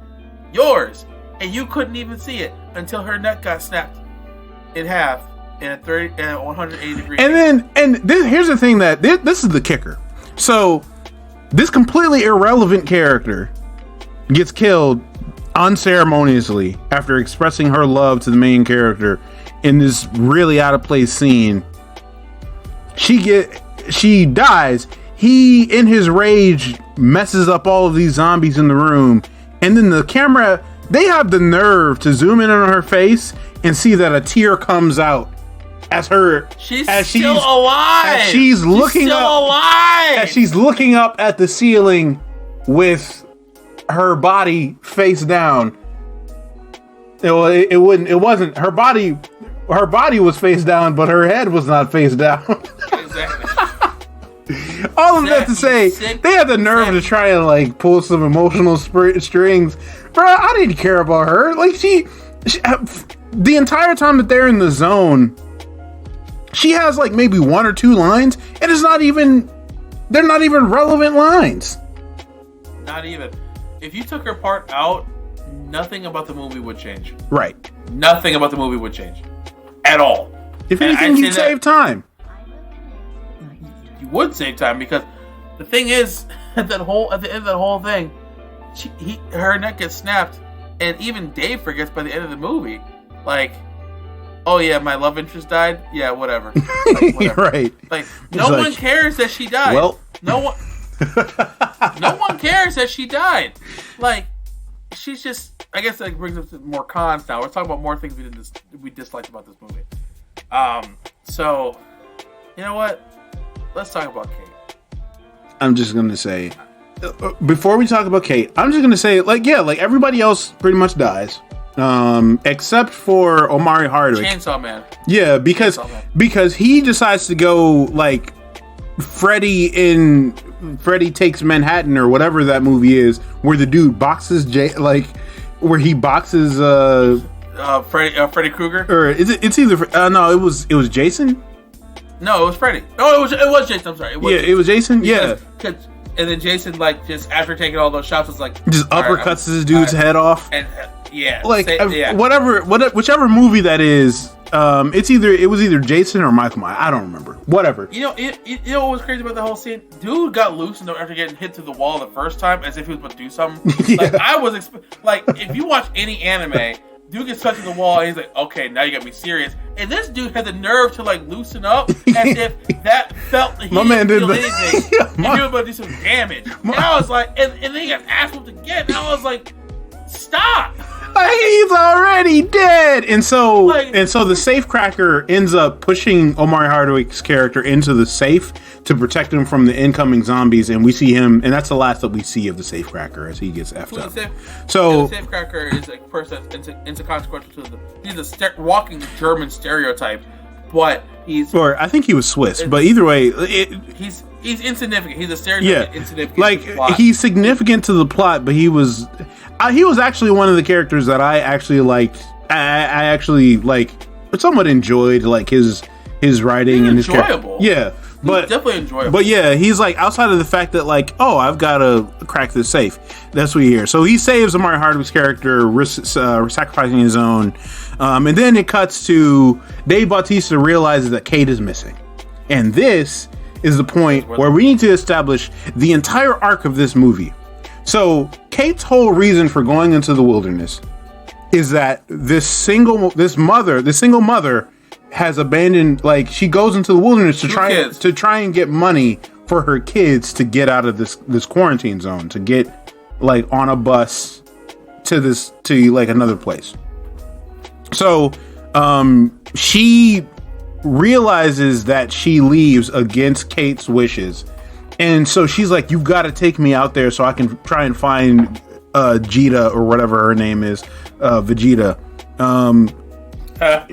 Yours. And you couldn't even see it until her neck got snapped in half in a 180 degree. Here's the thing that this is the kicker. So this completely irrelevant character gets killed unceremoniously after expressing her love to the main character in this really out of place scene. She dies. He, in his rage, messes up all of these zombies in the room, and then the camera, they have the nerve to zoom in on her face and see that a tear comes out as her she's still alive. As she's looking up at the ceiling with her body face down. It wasn't her body. Her body was face down, but her head was not face down. Exactly. All of that to say, they had the nerve to try and like pull some emotional strings. Bro, I didn't care about her. Like she, the entire time that they're in the zone, she has like maybe one or two lines, and they're not even relevant lines. Not even. If you took her part out, nothing about the movie would change. Right. Nothing about the movie would change. At all. If anything, you'd save time. You would save time because the thing is, at the end of that whole thing, her neck gets snapped, and even Dave forgets by the end of the movie, like, oh yeah, my love interest died. Yeah, whatever. Like, whatever. Right. Like no one cares that she died. Well, no one cares that she died. Like she's just. I guess that brings us to more cons now. Let's talk about more things we disliked about this movie. So, you know what? Let's talk about Kate. I'm just going to say, before we talk about Kate, I'm just going to say, like everybody else pretty much dies. Except for Omari Hardwick. Chainsaw Man. Yeah, because he decides to go, like, Freddy Takes Manhattan or whatever that movie is, where the dude boxes where he boxes Freddy Krueger, or is it? It's either no, it was Jason. No, it was Freddy. Oh, it was Jason. I'm sorry. It was Jason. Yeah. And then Jason, like, just after taking all those shots, was like just uppercuts this dude's head off. And whichever movie that is. It was either Jason or Michael Myers. I don't remember. Whatever. You know what was crazy about the whole scene? Dude got loose after getting hit through the wall the first time, as if he was about to do something. Yeah. Like if you watch any anime, dude gets touched to the wall, and he's like, "Okay, now you got me serious." And this dude had the nerve to like loosen up, as if that felt like he didn't feel anything, and he was about to do some damage. And I was like, and then he got ass whooped again. And I was like, "Stop." He's already dead, and so the safecracker ends up pushing Omari Hardwick's character into the safe to protect him from the incoming zombies, and we see him, and that's the last that we see of the safecracker as he gets effed up. The safecracker is a person that's inconsequential to he's a walking German stereotype, but I think he was Swiss, but either way, he's insignificant. He's a stereotype. Yeah, insignificant. Like he's significant to the plot, but he was actually one of the characters that I actually liked. I actually somewhat enjoyed like his writing and his enjoyable. Yeah, but definitely enjoyable. But yeah, he's like outside of the fact that like, oh, I've got to crack this safe. That's what you hear. So he saves Omari Hardwick's character, sacrificing his own, and then it cuts to Dave Bautista realizes that Kate is missing, and this is the point where we need to establish the entire arc of this movie. So Kate's whole reason for going into the wilderness is that this single mother has abandoned, like she goes into the wilderness to try and get money for her kids to get out of this quarantine zone, to get like on a bus to like another place. So she realizes that she leaves against Kate's wishes. And so she's like, you've got to take me out there so I can try and find Jita or whatever her name is, Vegeta.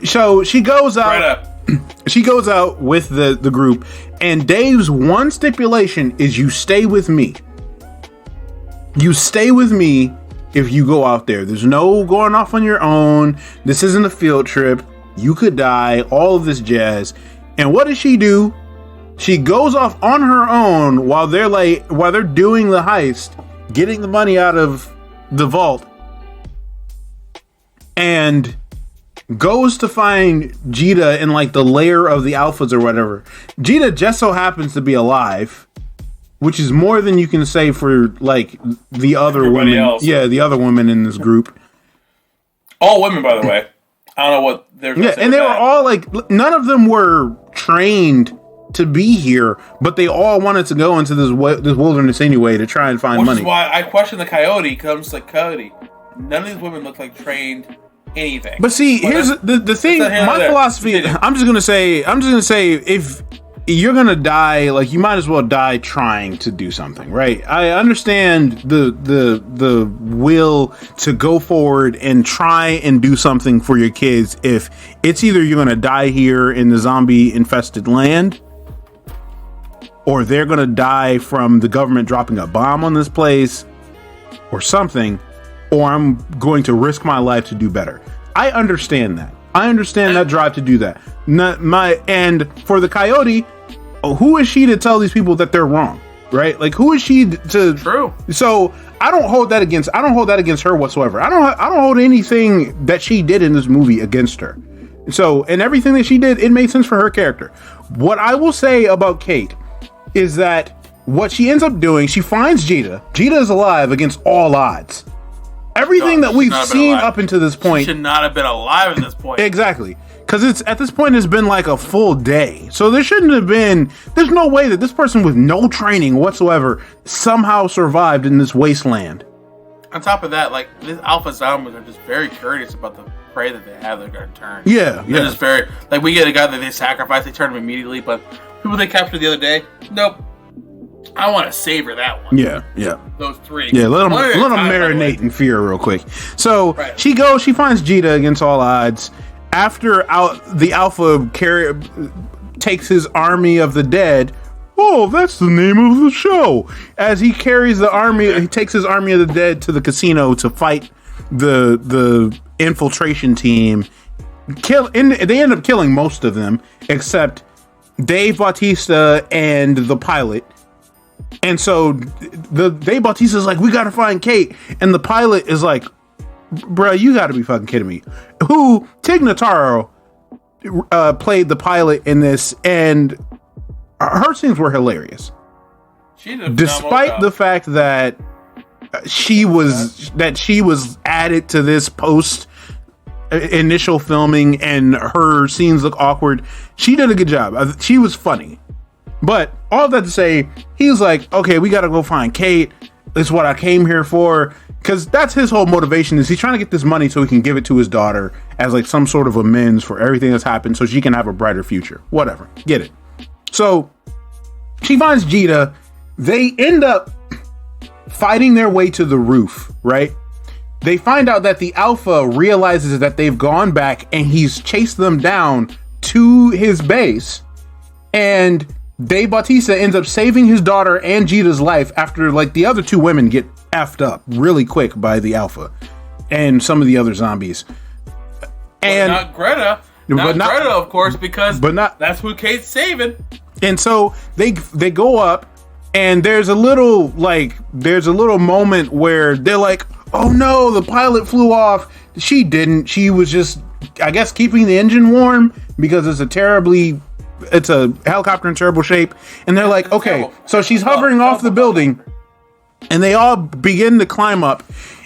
So she goes out. Right up. She goes out with the group, and Dave's one stipulation is you stay with me. You stay with me if you go out there. There's no going off on your own. This isn't a field trip. You could die. All of this jazz. And what does she do? She goes off on her own while they're doing the heist, getting the money out of the vault, and goes to find Jita in like the lair of the alphas or whatever. Jita just so happens to be alive, which is more than you can say for like the other women. Else. Yeah, the other women in this group. All women, by the way. I don't know what they're. Yeah, and they were all like, none of them were trained to be here, but they all wanted to go into this wilderness anyway to try and find money. Which is why I question the coyote, because I'm just like, coyote, none of these women look like trained anything. But see, here's the thing. My philosophy. I'm just gonna say, if you're gonna die, like, you might as well die trying to do something, right? I understand the will to go forward and try and do something for your kids. If it's either you're gonna die here in the zombie infested land, or they're gonna die from the government dropping a bomb on this place, or something, or I'm going to risk my life to do better. I understand that. I understand that drive to do that. And for the coyote, who is she to tell these people that they're wrong, right? Like, who is she to? True. So I don't hold that against her whatsoever. I don't hold anything that she did in this movie against her. So, and everything that she did, it made sense for her character. What I will say about Kate is that what she ends up doing, she finds Jita. Jita is alive against all odds. Everything that we've seen up until this point, she should not have been alive at this point. Exactly. Because at this point, it's been like a full day. So there's no way that this person with no training whatsoever somehow survived in this wasteland. On top of that, like, these alpha zombies are just very curious about the prey that they have they're going to turn. Yeah. They're just very, like, we get a guy that they sacrifice, they turn him immediately, but people they captured the other day, nope. I want to savor that one. Yeah. Those three. Yeah, let them marinate in fear real quick. So she finds Jita against all odds. After the Alpha takes his army of the dead. Oh, that's the name of the show. As he carries the army, he takes his army of the dead to the casino to fight the infiltration team. They end up killing most of them, except Dave Bautista and the pilot. And so Dave Bautista is like, we gotta find Kate, and the pilot is like, bro, you gotta be fucking kidding me. Who Tig Notaro played the pilot in this, and her scenes were hilarious. Despite the fact that she was added to this post initial filming and her scenes look awkward, she did a good job. She was funny. But all that to say, he's like, okay, we gotta go find Kate. It's what I came here for. Because that's his whole motivation, is he's trying to get this money so he can give it to his daughter as like some sort of amends for everything that's happened so she can have a brighter future. Whatever. Get it. So she finds Jita. They end up fighting their way to the roof, right? They find out that the Alpha realizes that they've gone back and he's chased them down to his base. And Dave Bautista ends up saving his daughter and Jita's life after like the other two women get effed up really quick by the Alpha and some of the other zombies. And not Greta. Not Greta, of course, because that's who Kate's saving. And so they go up, and there's a little moment where they're like, oh no, the pilot flew off. She didn't. She was just, I guess, keeping the engine warm because it's a helicopter in terrible shape. And they're like, okay, so she's hovering off the building, and they all begin to climb up.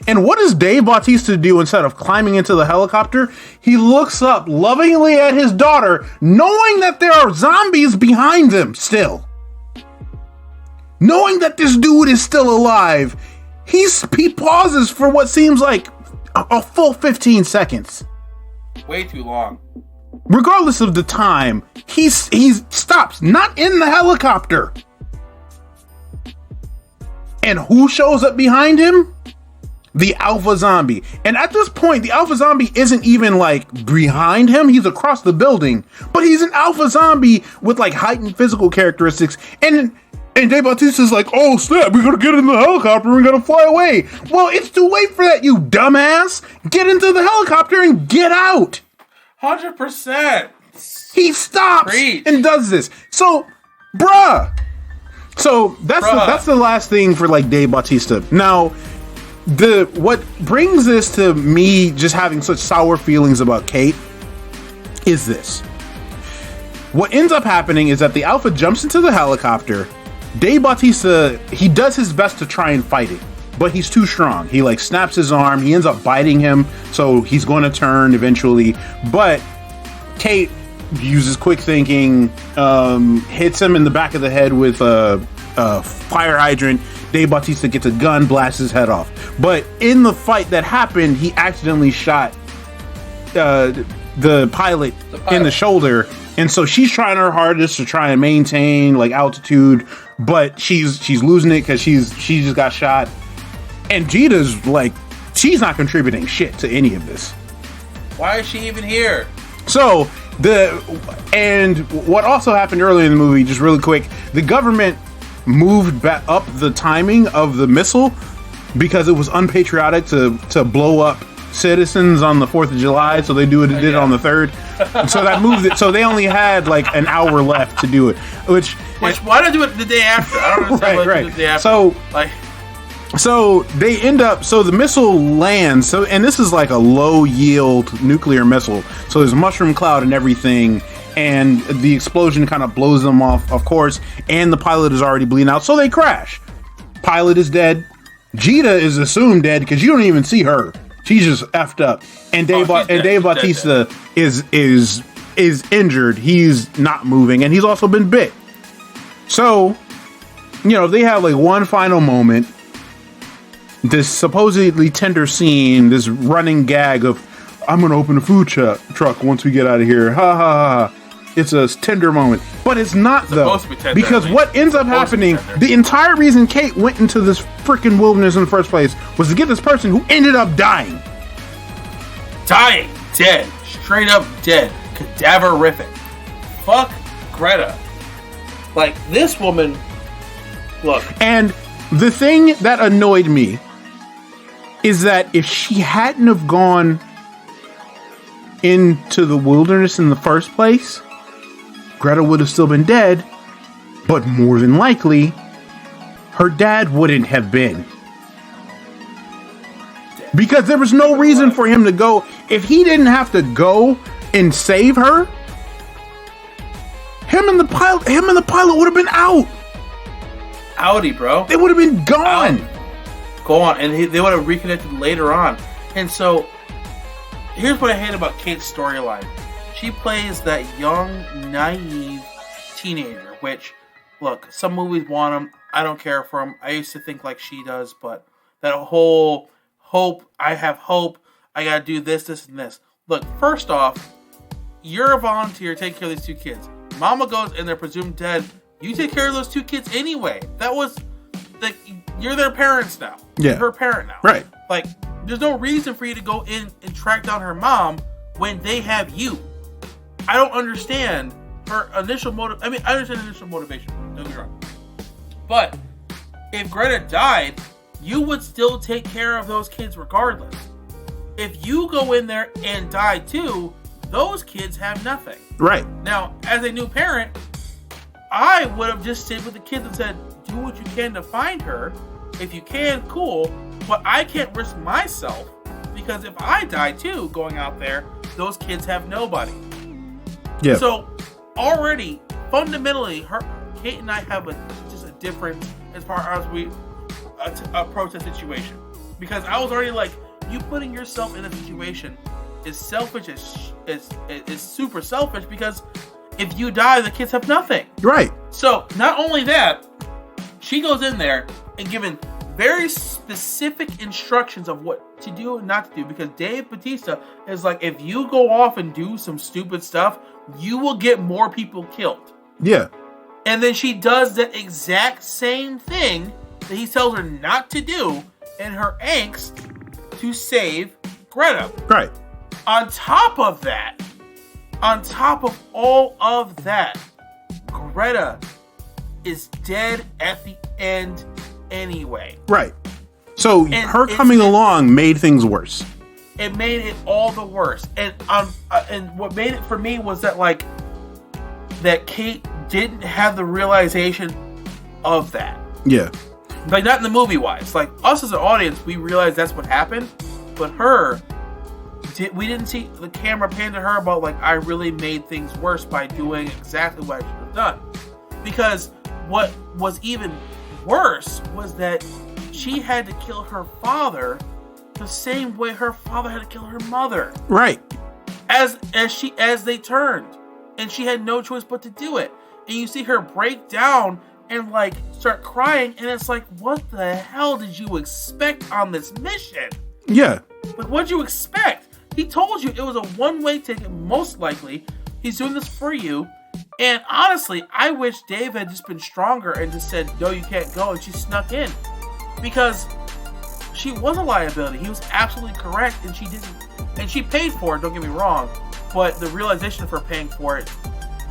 And what does Dave Bautista do instead of climbing into the helicopter? He looks up lovingly at his daughter, knowing that there are zombies behind them still. Knowing that this dude is still alive, he pauses for what seems like a full 15 seconds. Way too long. Regardless of the time, he stops, not in the helicopter. And who shows up behind him? The Alpha Zombie. And at this point, the Alpha Zombie isn't even like behind him. He's across the building, but he's an Alpha Zombie with like heightened physical characteristics. And Dave Bautista's like, oh snap, we gotta get in the helicopter and we gotta fly away. Well, it's too late for that, you dumbass. Get into the helicopter and get out. 100%. He stops and does this. So, bruh. So that's the last thing for like Dave Bautista. Now, what brings this to me just having such sour feelings about Kate is this. What ends up happening is that the Alpha jumps into the helicopter. Dave Bautista, he does his best to try and fight it, but he's too strong. He like snaps his arm. He ends up biting him, so he's going to turn eventually. But Kate uses quick thinking, hits him in the back of the head with a fire hydrant. Dave Bautista gets a gun, blasts his head off. But in the fight that happened, he accidentally shot the pilot in the shoulder, and so she's trying her hardest to try and maintain like altitude, but she's losing it because she just got shot. And Jita's like, she's not contributing shit to any of this. Why is she even here? So what also happened earlier in the movie, just really quick, the government moved back up the timing of the missile because it was unpatriotic to blow up citizens on the 4th of July, so they did it on the 3rd. So that moved it. So they only had like an hour left to do it. Which why not do it the day after? I don't understand why do it the day after. So they end up. So the missile lands. So and this is like a low yield nuclear missile. So there's a mushroom cloud and everything, and the explosion kind of blows them off, of course. And the pilot is already bleeding out, so they crash. Pilot is dead. Jita is assumed dead because you don't even see her. She's just effed up. And Dave Bautista is injured. He's not moving, and he's also been bit. So, they have like one final moment. This supposedly tender scene, this running gag of, I'm going to open a food truck once we get out of here. Ha ha ha. It's a tender moment. But it's not, though. Because what ends up happening, the entire reason Kate went into this freaking wilderness in the first place was to get this person who ended up dying. Dying. Dead. Straight up dead. Cadaverific. Fuck Greta. Like, this woman... Look. And the thing that annoyed me is that if she hadn't have gone into the wilderness in the first place, Greta would have still been dead, but more than likely, her dad wouldn't have been. Because there was no reason for him to go. If he didn't have to go and save her, him and the pilot would have been out. Outie, bro. They would have been gone. Gone, and they would have reconnected later on. And so, here's what I hate about Kate's storyline. She plays that young, naive teenager, which, look, some movies want them. I don't care for them. I used to think like she does, but that whole hope, I have hope, I gotta do this, this, and this. Look, first off, you're a volunteer taking care of these two kids. Mama goes and they're presumed dead. You take care of those two kids anyway. That was, like, you're their parents now. Yeah. You're her parent now. Right. Like, there's no reason for you to go in and track down her mom when they have you. I don't understand her initial motive. I mean, I understand initial motivation. Don't get me wrong. But if Greta died, you would still take care of those kids regardless. If you go in there and die too, those kids have nothing. Right. Now, as a new parent, I would have just stayed with the kids and said, do what you can to find her. If you can, cool. But I can't risk myself because if I die too going out there, those kids have nobody. Yeah. So already, fundamentally, Kate and I have just a difference as far as we approach the situation. Because I was already like, you putting yourself in a situation is selfish, is super selfish, because if you die, the kids have nothing. Right. So not only that, she goes in there and given very specific instructions of what to do and not to do, because Dave Bautista is like, if you go off and do some stupid stuff, you will get more people killed. Yeah. And then she does the exact same thing that he tells her not to do in her angst to save Greta. Right. On top of all of that, Greta is dead at the end anyway. Right. So her coming along made things worse. It made it all the worse. And what made it for me was that, like, that Kate didn't have the realization of that. Yeah. Like, not in the movie wise. Like, us as an audience, we realized that's what happened. But her, we didn't see the camera pan to her about, like, I really made things worse by doing exactly what I should have done. Because what was even worse was that she had to kill her father the same way her father had to kill her mother. Right. As they turned. And she had no choice but to do it. And you see her break down and, like, start crying, and it's like, what the hell did you expect on this mission? Yeah. Like, what'd you expect? He told you it was a one-way ticket, most likely. He's doing this for you. And honestly, I wish Dave had just been stronger and just said, no, you can't go, and she snuck in. Because she was a liability. He was absolutely correct, and she didn't. And she paid for it, don't get me wrong. But the realization of her paying for it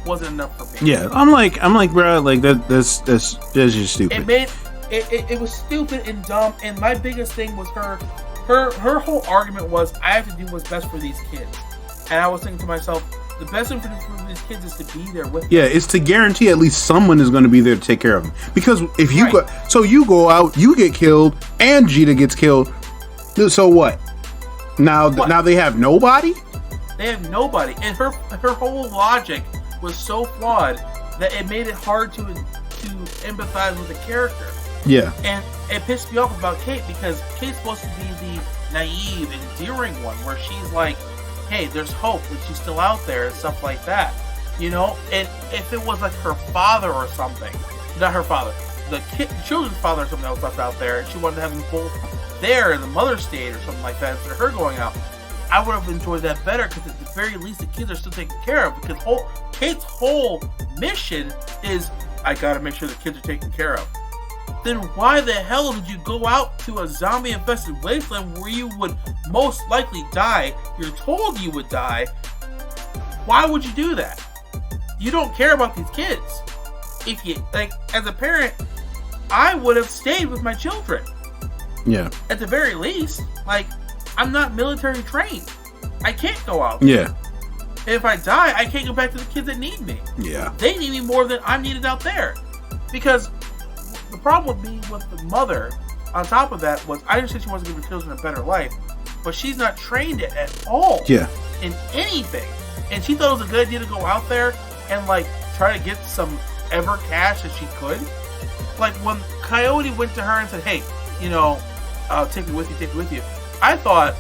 wasn't enough for me. Yeah, I'm like, bro, like that's just stupid. It was stupid and dumb. And my biggest thing was her whole argument was, I have to do what's best for these kids. And I was thinking to myself, the best thing for these kids is to be there with them. Yeah, it's to guarantee at least someone is going to be there to take care of them. Because if you you go out, you get killed, and Gita gets killed. So what? Now they have nobody? They have nobody. And her whole logic was so flawed that it made it hard to empathize with the character. Yeah. And it pissed me off about Kate, because Kate's supposed to be the naive, endearing one, where she's like, hey, there's hope, and she's still out there, and stuff like that. You know? And if it was like her father or something, not her father, the children's father or something that was left out there, and she wanted to have them both there in the mother's state or something like that, instead of her going out, I would have enjoyed that better, because at the very least the kids are still taken care of. Because Kate's whole mission is, I gotta make sure the kids are taken care of. Then why the hell did you go out to a zombie infested wasteland where you would most likely die? You're told you would die. Why would you do that? You don't care about these kids. If you, like, as a parent, I would have stayed with my children. Yeah. At the very least, like, I'm not military trained. I can't go out. Yeah. And if I die, I can't go back to the kids that need me. Yeah. They need me more than I'm needed out there. Because the problem with me with the mother, on top of that, was I understand she wants to give her children a better life, but she's not trained at all. Yeah. In anything. And she thought it was a good idea to go out there and, like, try to get some ever cash that she could. Like, when Coyote went to her and said, hey, you know, take me with you. I thought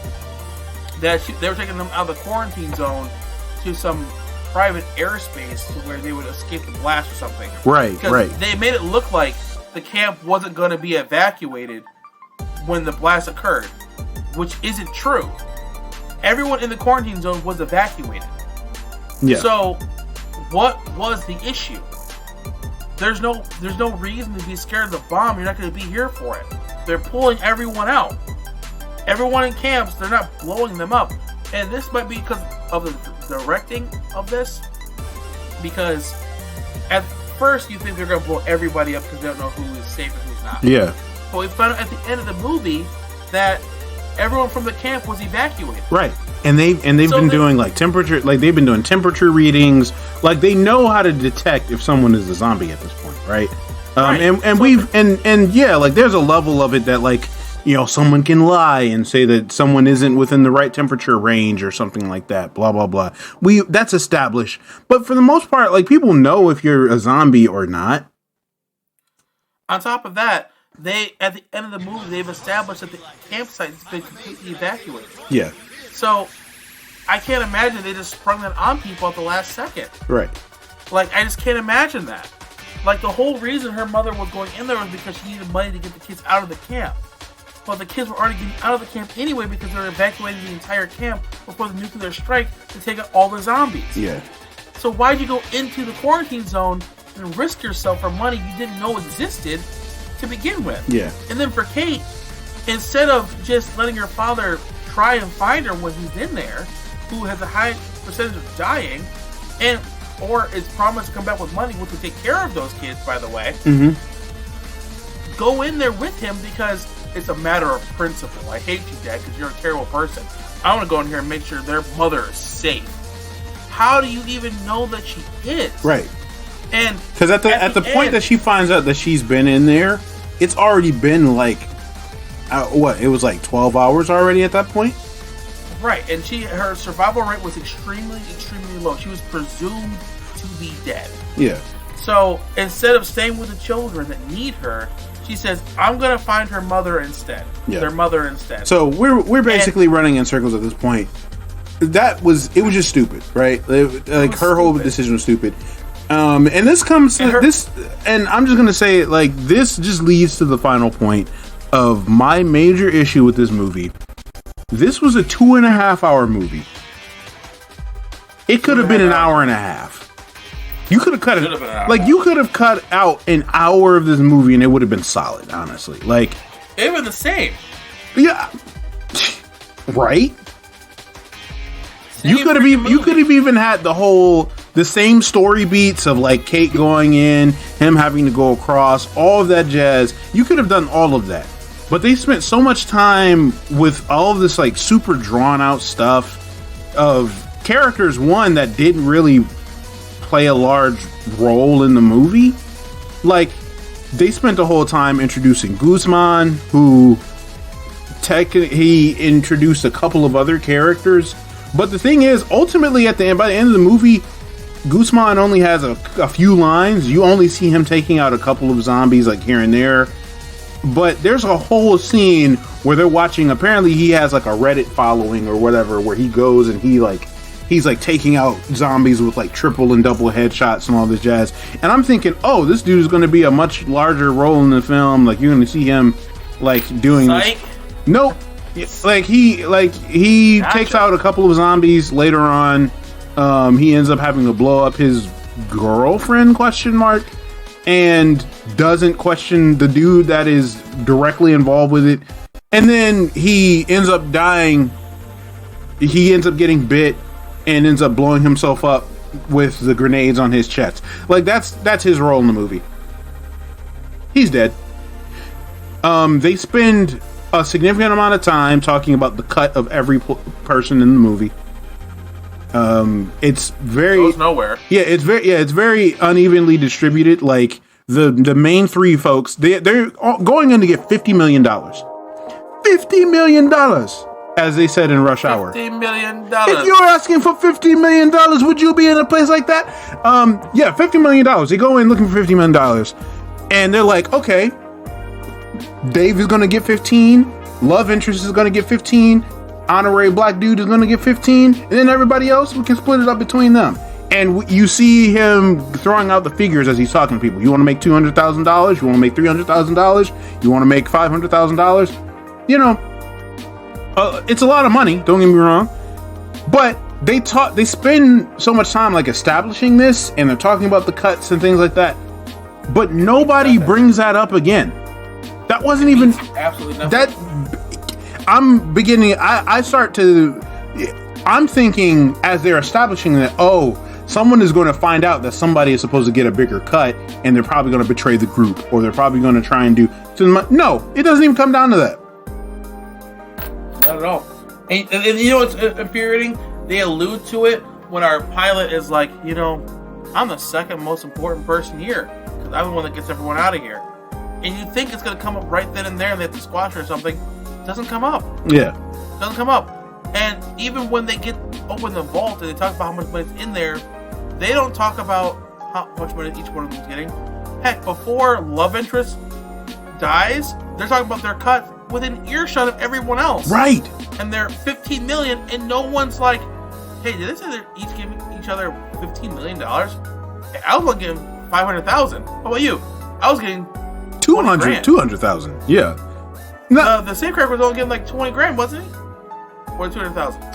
that they were taking them out of the quarantine zone to some private airspace to where they would escape the blast or something. Right. They made it look like the camp wasn't going to be evacuated when the blast occurred, which isn't true. Everyone in the quarantine zone was evacuated. Yeah. So, what was the issue? There's no reason to be scared of the bomb. You're not going to be here for it. They're pulling everyone out. Everyone in camps, they're not blowing them up. And this might be because of the directing of this. Because at first you think they're going to blow everybody up because they don't know who is safe and who's not. Yeah. But we found out at the end of the movie that everyone from the camp was evacuated. Right. And they've been doing like temperature, like they've been doing temperature readings. Like they know how to detect if someone is a zombie at this point, right? Right. And yeah, like there's a level of it that, like, you know, someone can lie and say that someone isn't within the right temperature range or something like that, blah, blah, blah. That's established. But for the most part, like, people know if you're a zombie or not. On top of that, at the end of the movie, they've established that the campsite has been completely evacuated. Yeah. So, I can't imagine they just sprung that on people at the last second. Right. Like, I just can't imagine that. Like, the whole reason her mother was going in there was because she needed money to get the kids out of the camp. Well, the kids were already getting out of the camp anyway because they were evacuating the entire camp before the nuclear strike to take out all the zombies. Yeah. So why'd you go into the quarantine zone and risk yourself for money you didn't know existed to begin with? Yeah. And then for Kate, instead of just letting her father try and find her when he's in there, who has a high percentage of dying, or is promised to come back with money, which will take care of those kids, by the way, go in there with him because it's a matter of principle. I hate you, Dad, because you're a terrible person. I want to go in here and make sure their mother is safe. How do you even know that she is? Right. And because at the point that she finds out that she's been in there, it's already been like, it was like 12 hours already at that point? Right, and her survival rate was extremely, extremely low. She was presumed to be dead. Yeah. So instead of staying with the children that need her, she says, I'm going to find her mother instead. Yeah. Their mother instead. So we're basically running in circles at this point. It was just stupid, right? Like her whole decision was stupid. And this comes and I'm just going to say, like, this just leads to the final point of my major issue with this movie. This was a 2.5-hour movie. It could have been an hour and a half. You could have cut it. Like, you could have cut out an hour of this movie and it would have been solid, honestly. Like, it was the same. Yeah. Right? You could have even had the same story beats of like Kate going in, him having to go across, all of that jazz. You could have done all of that. But they spent so much time with all of this like super drawn out stuff of characters, one, that didn't really play a large role in the movie. Like, they spent the whole time introducing Guzman, who he introduced a couple of other characters. But the thing is, ultimately, by the end of the movie, Guzman only has a few lines. You only see him taking out a couple of zombies, like here and there. But there's a whole scene where they're watching. Apparently, he has like a Reddit following or whatever, where he goes and he's like taking out zombies with like triple and double headshots and all this jazz. And I'm thinking, oh, this dude is going to be a much larger role in the film. Like, you're going to see him like doing Psych. this. Nope. Like he takes out a couple of zombies later on. He ends up having to blow up his girlfriend ? And doesn't question the dude that is directly involved with it. And then he ends up dying. He ends up getting bit and ends up blowing himself up with the grenades on his chest. Like, that's his role in the movie. He's dead. They spend a significant amount of time talking about the cut of every person in the movie. It's very goes nowhere. Yeah, it's very unevenly distributed. Like, the main three folks, they're going in to get $50 million. $50 million, as they said in Rush Hour. $50 million. If you're asking for $50 million, would you be in a place like that? Yeah, $50 million. They go in looking for $50 million, and they're like, okay, Dave is going to get 15. Love interest is going to get 15. Honorary black dude is going to get 15. And then everybody else, we can split it up between them. And you see him throwing out the figures as he's talking to people. You want to make $200,000? You want to make $300,000? You want to make $500,000? You know, it's a lot of money. Don't get me wrong. But they spend so much time like establishing this, and they're talking about the cuts and things like that. But nobody brings that up again. That wasn't even absolutely nothing. That. I'm thinking as they're establishing that, oh, someone is going to find out that somebody is supposed to get a bigger cut, and they're probably going to betray the group, or they're probably going to try and do. No, it doesn't even come down to that. Not at all. And you know what's infuriating? They allude to it when our pilot is like, you know, I'm the second most important person here because I'm the one that gets everyone out of here. And you think it's going to come up right then and there, and they have to squash it or something. It doesn't come up. Yeah. It doesn't come up. And even when they open the vault and they talk about how much money's in there, they don't talk about how much money each one of them is getting. Heck, before love interest dies, they're talking about their cut within earshot of everyone else. Right. And they're $15 million, and no one's like, hey, did they say they're each giving each other $15 million? I was only getting $500,000. How about you? I was getting $200,000. Yeah. No, the same character was only getting like $20,000, wasn't he? Or $200,000.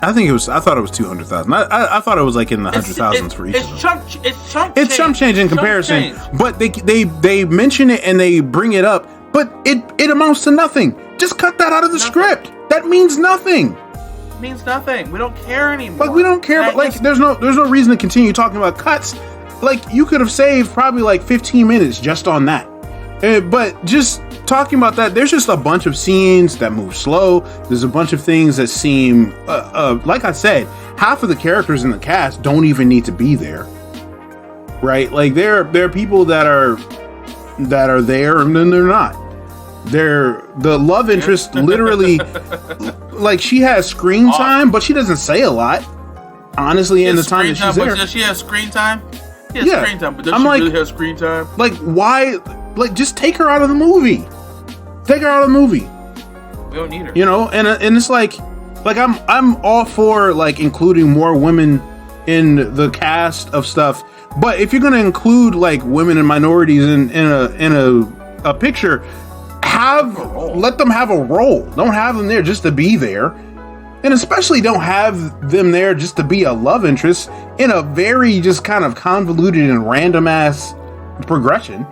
I thought it was $200,000. I thought it was like in the hundred thousands for each of them. It's chump change in comparison. But they mention it and they bring it up, but it amounts to nothing. Just cut that out of the script. That means nothing. It means nothing. We don't care anymore. Like, we don't care. But like, there's no reason to continue talking about cuts. Like, you could have saved probably like 15 minutes just on that. But just talking about that, there's just a bunch of scenes that move slow. There's a bunch of things that seem, like I said, half of the characters in the cast don't even need to be there, right? Like, there are people that are there and then they're not. The love interest literally, like, she has screen time, but she doesn't say a lot. Honestly, in the time that she's there, does she have screen time? Yeah, screen time, but does she really have screen time? Like, why? Like, just take her out of the movie. Take her out of the movie. We don't need her. You know, and it's like I'm all for like including more women in the cast of stuff. But if you're gonna include like women and minorities in a picture, let them have a role. Don't have them there just to be there. and especially don't have them there just to be a love interest in a very just kind of convoluted and random ass progression.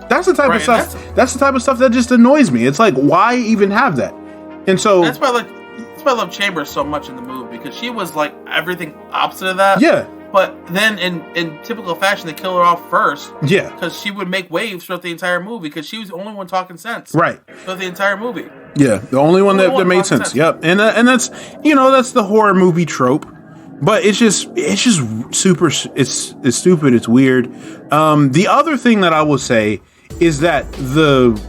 That's the type of stuff. That's the type of stuff that just annoys me. It's like, why even have that? And so that's why I love Chambers so much in the movie, because she was like everything opposite of that. Yeah. But then in typical fashion, they kill her off first. Yeah. Because she would make waves throughout the entire movie, because she was the only one talking sense. Right. Throughout the entire movie. Yeah. The only one that made sense. Yep. And that's, that's the horror movie trope. But it's just super, it's stupid. It's weird. The other thing that I will say is that the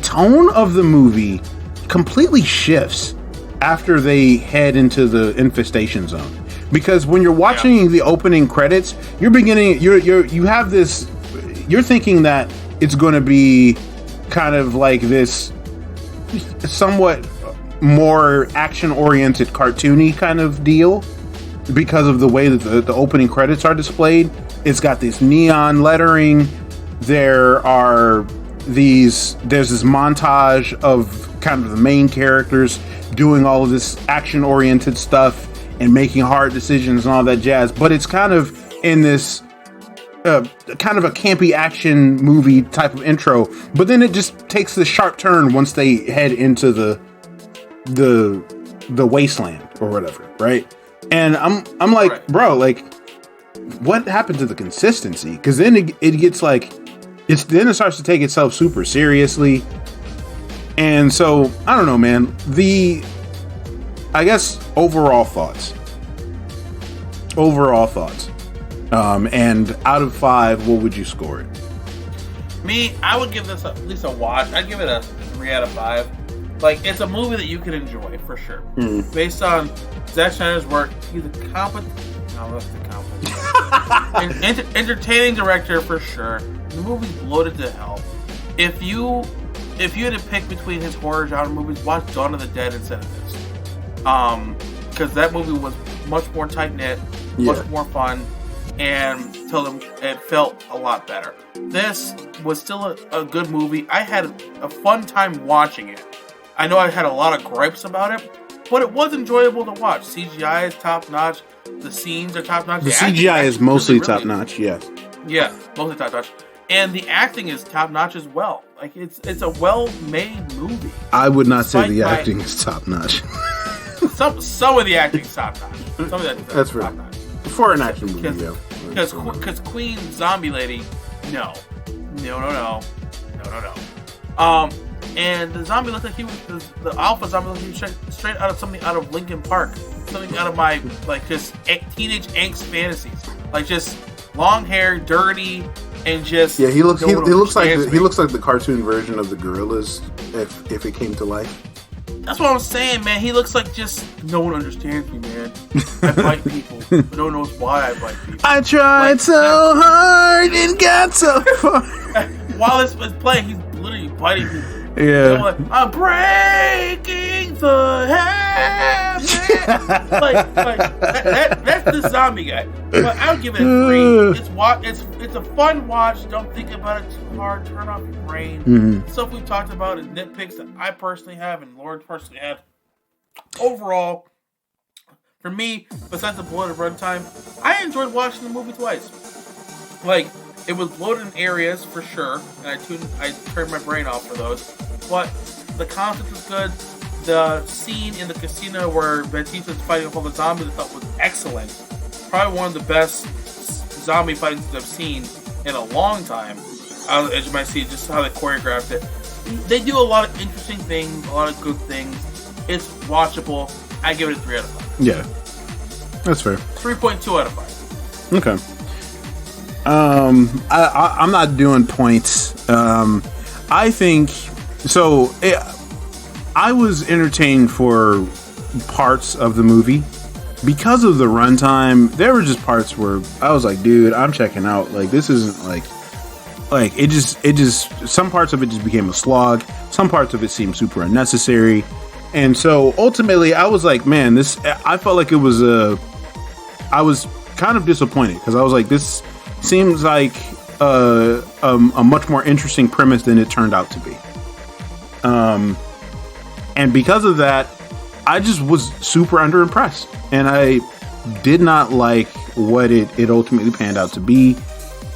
tone of the movie completely shifts after they head into the infestation zone. Because when you're watching the opening credits, you're thinking that it's going to be kind of like this somewhat more action-oriented, cartoony kind of deal because of the way that the opening credits are displayed. It's got this neon lettering. There's this montage of kind of the main characters doing all of this action-oriented stuff and making hard decisions and all that jazz. But it's kind of in this kind of a campy action movie type of intro. But then it just takes the sharp turn once they head into the wasteland or whatever, right? And I'm like, right. Bro, like, what happened to the consistency? Because then it gets like, then it starts to take itself super seriously. And so, I don't know, man. I guess overall thoughts. And out of 5, what would you score it? Me, I would give this at least a watch. I'd give it a 3 out of 5. Like, it's a movie that you can enjoy for sure. Based on Zack Snyder's work, he's a competent. No, that's the competent. Entertaining director for sure. The movie's bloated to hell. If you had to pick between his horror genre movies, watch Dawn of the Dead instead of this. Because that movie was much more tight-knit, much more fun, and it felt a lot better. This was still a good movie. I had a fun time watching it. I know I had a lot of gripes about it, but it was enjoyable to watch. CGI is top-notch. The scenes are top-notch. The CGI is mostly top-notch, yes. Yeah, mostly top-notch. And the acting is top-notch as well. Like, it's a well-made movie. I would not say the acting is top-notch. Some of the acting's top-notch. That's right. Top-notch. For an action movie, yeah. Because Queen Zombie Lady, no. And the zombie looked like the alpha zombie looked like he was straight out of something out of Linkin Park. Something out of my, like, just teenage angst fantasies. Like, just long hair, dirty, and just... Yeah, he looks like the cartoon version of the gorillas if it came to life. That's what I'm saying, man. He looks like just no one understands me, man. I bite people, but no one knows why I bite people. I tried so hard and got so far. While this was playing, he's literally biting people. Yeah. Like, I'm breaking the habit. That's the zombie guy. But I would give it a 3. It's a fun watch. Don't think about it too hard. Turn off your brain. Mm-hmm. Stuff we've talked about is nitpicks that I personally have and Lord personally have. Overall, for me, besides the bloated runtime, I enjoyed watching the movie twice. Like, it was bloated in areas for sure, and I turned my brain off for those. But the concept was good. The scene in the casino where Batista's fighting with all the zombies I thought was excellent. Probably one of the best zombie fighting scenes I've seen in a long time. As you might see, just how they choreographed it. They do a lot of interesting things, a lot of good things. It's watchable. I give it a 3 out of 5. Yeah, that's fair. 3.2 out of 5. Okay. I'm not doing points. I think so. I was entertained for parts of the movie because of the runtime. There were just parts where I was like, dude, I'm checking out. Like, this isn't like it just some parts of it just became a slog. Some parts of it seemed super unnecessary. And so ultimately I was like, man, I felt like I was kind of disappointed because I was like, this seems like a much more interesting premise than it turned out to be. And because of that, I just was super underimpressed, and I did not like what it ultimately panned out to be.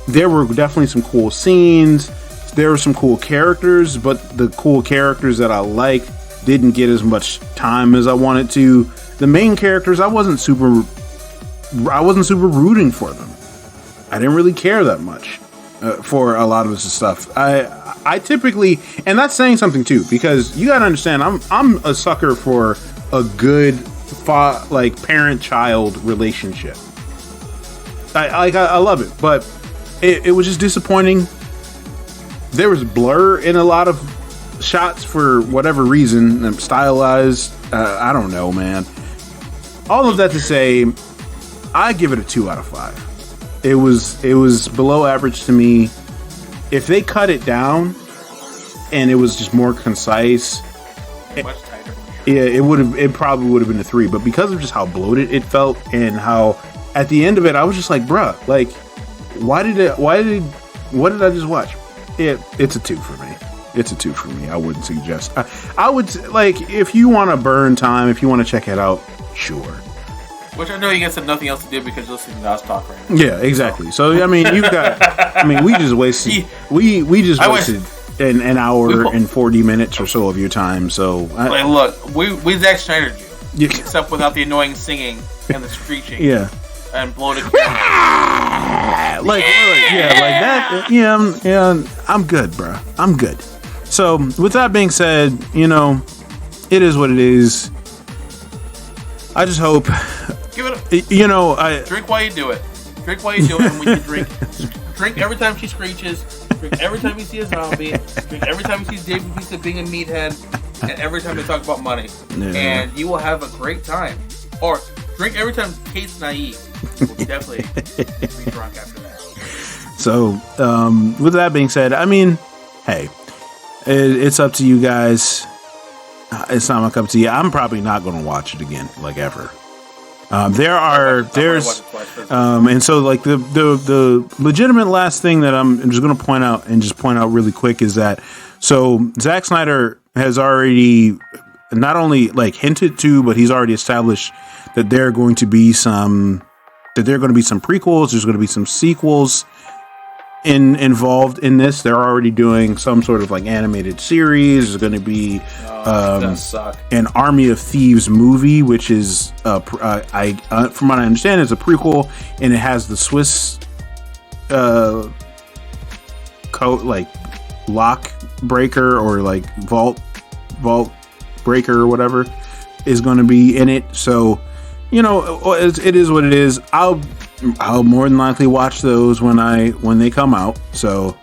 There were definitely some cool scenes. There were some cool characters, but the cool characters that I liked didn't get as much time as I wanted to. The main characters, I wasn't super rooting for them. I didn't really care that much for a lot of this stuff. I typically, and that's saying something too, because you gotta understand, I'm a sucker for a good parent-child relationship. I love it, but it was just disappointing. There was blur in a lot of shots for whatever reason, stylized. I don't know, man. All of that to say, I give it a 2 out of 5. It was below average to me. If they cut it down and it was just more concise, much tighter. Yeah, it probably would have been a 3. But because of just how bloated it felt and how at the end of it, I was just like, bruh, like, what did I just watch? It's a 2 for me. It's a 2 for me. I wouldn't suggest. I would, like, if you want to burn time, if you want to check it out, sure. Which I know you guys have nothing else to do because you're listening to us talk right now. Yeah, exactly. So I mean, you've got. I mean, we just wasted. We just wasted an hour and 40 minutes or so of your time. So look, we Zack Snyder you, except without the annoying singing and the screeching. Yeah. And bloated. like that. Yeah. I'm good, bro. I'm good. So with that being said, it is what it is. I just hope. Give it up. Drink while you do it. Drink while you do it, and when you drink every time she screeches. Drink every time you see a zombie. Drink every time you see David Pizza being a meathead, and every time they talk about money. Yeah. And you will have a great time. Or drink every time Kate's naive. We'll definitely be drunk after that. So, with that being said, I mean, hey, it's up to you guys. It's not my cup of tea. I'm probably not going to watch it again, like ever. And so like the legitimate last thing that I'm just going to point out really quick is that so Zack Snyder has already not only like hinted to, but he's already established that there are going to be some prequels. There's going to be some sequels involved in this. They're already doing some sort of like animated series. There's going to be an Army of Thieves movie, which is from what I understand, is a prequel, and it has the Swiss like lock breaker or like vault breaker or whatever is going to be in it. So it is what it is. I'll more than likely watch those when they come out. So,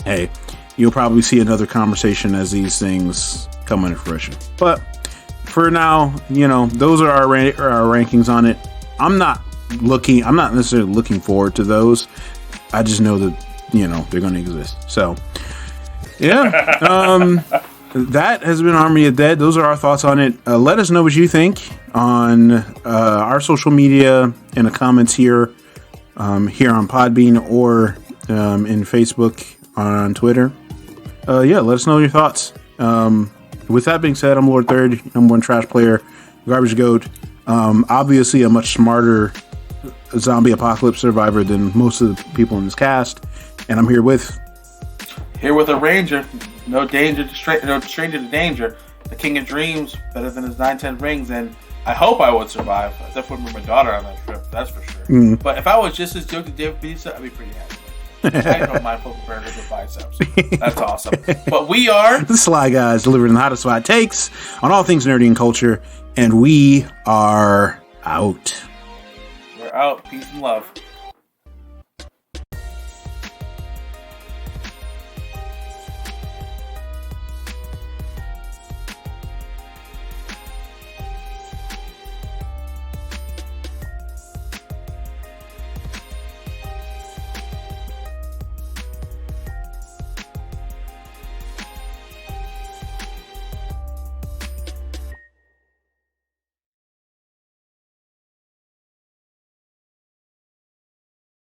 hey, you'll probably see another conversation as these things come into fruition. But for now, those are our rankings on it. I'm not necessarily looking forward to those. I just know that they're going to exist. So, yeah. That has been Army of Dead. Those are our thoughts on it. Let us know what you think on our social media in the comments here on Podbean or in Facebook on Twitter. Let us know your thoughts. With that being said, I'm Lord Third, number 1 trash player, Garbage Goat. Obviously a much smarter zombie apocalypse survivor than most of the people in this cast. And I'm here with a ranger. No stranger to danger. The king of dreams, better than his 9-10 rings, and I hope I would survive. I definitely would bring my daughter on that trip, that's for sure. But if I was just as joke to David Pizza, I'd be pretty happy. I don't mind poking burgers with biceps. That's awesome. But we are the SLY guys, delivering the hottest hot takes on all things nerdy and culture, and we are out. We're out. Peace and love.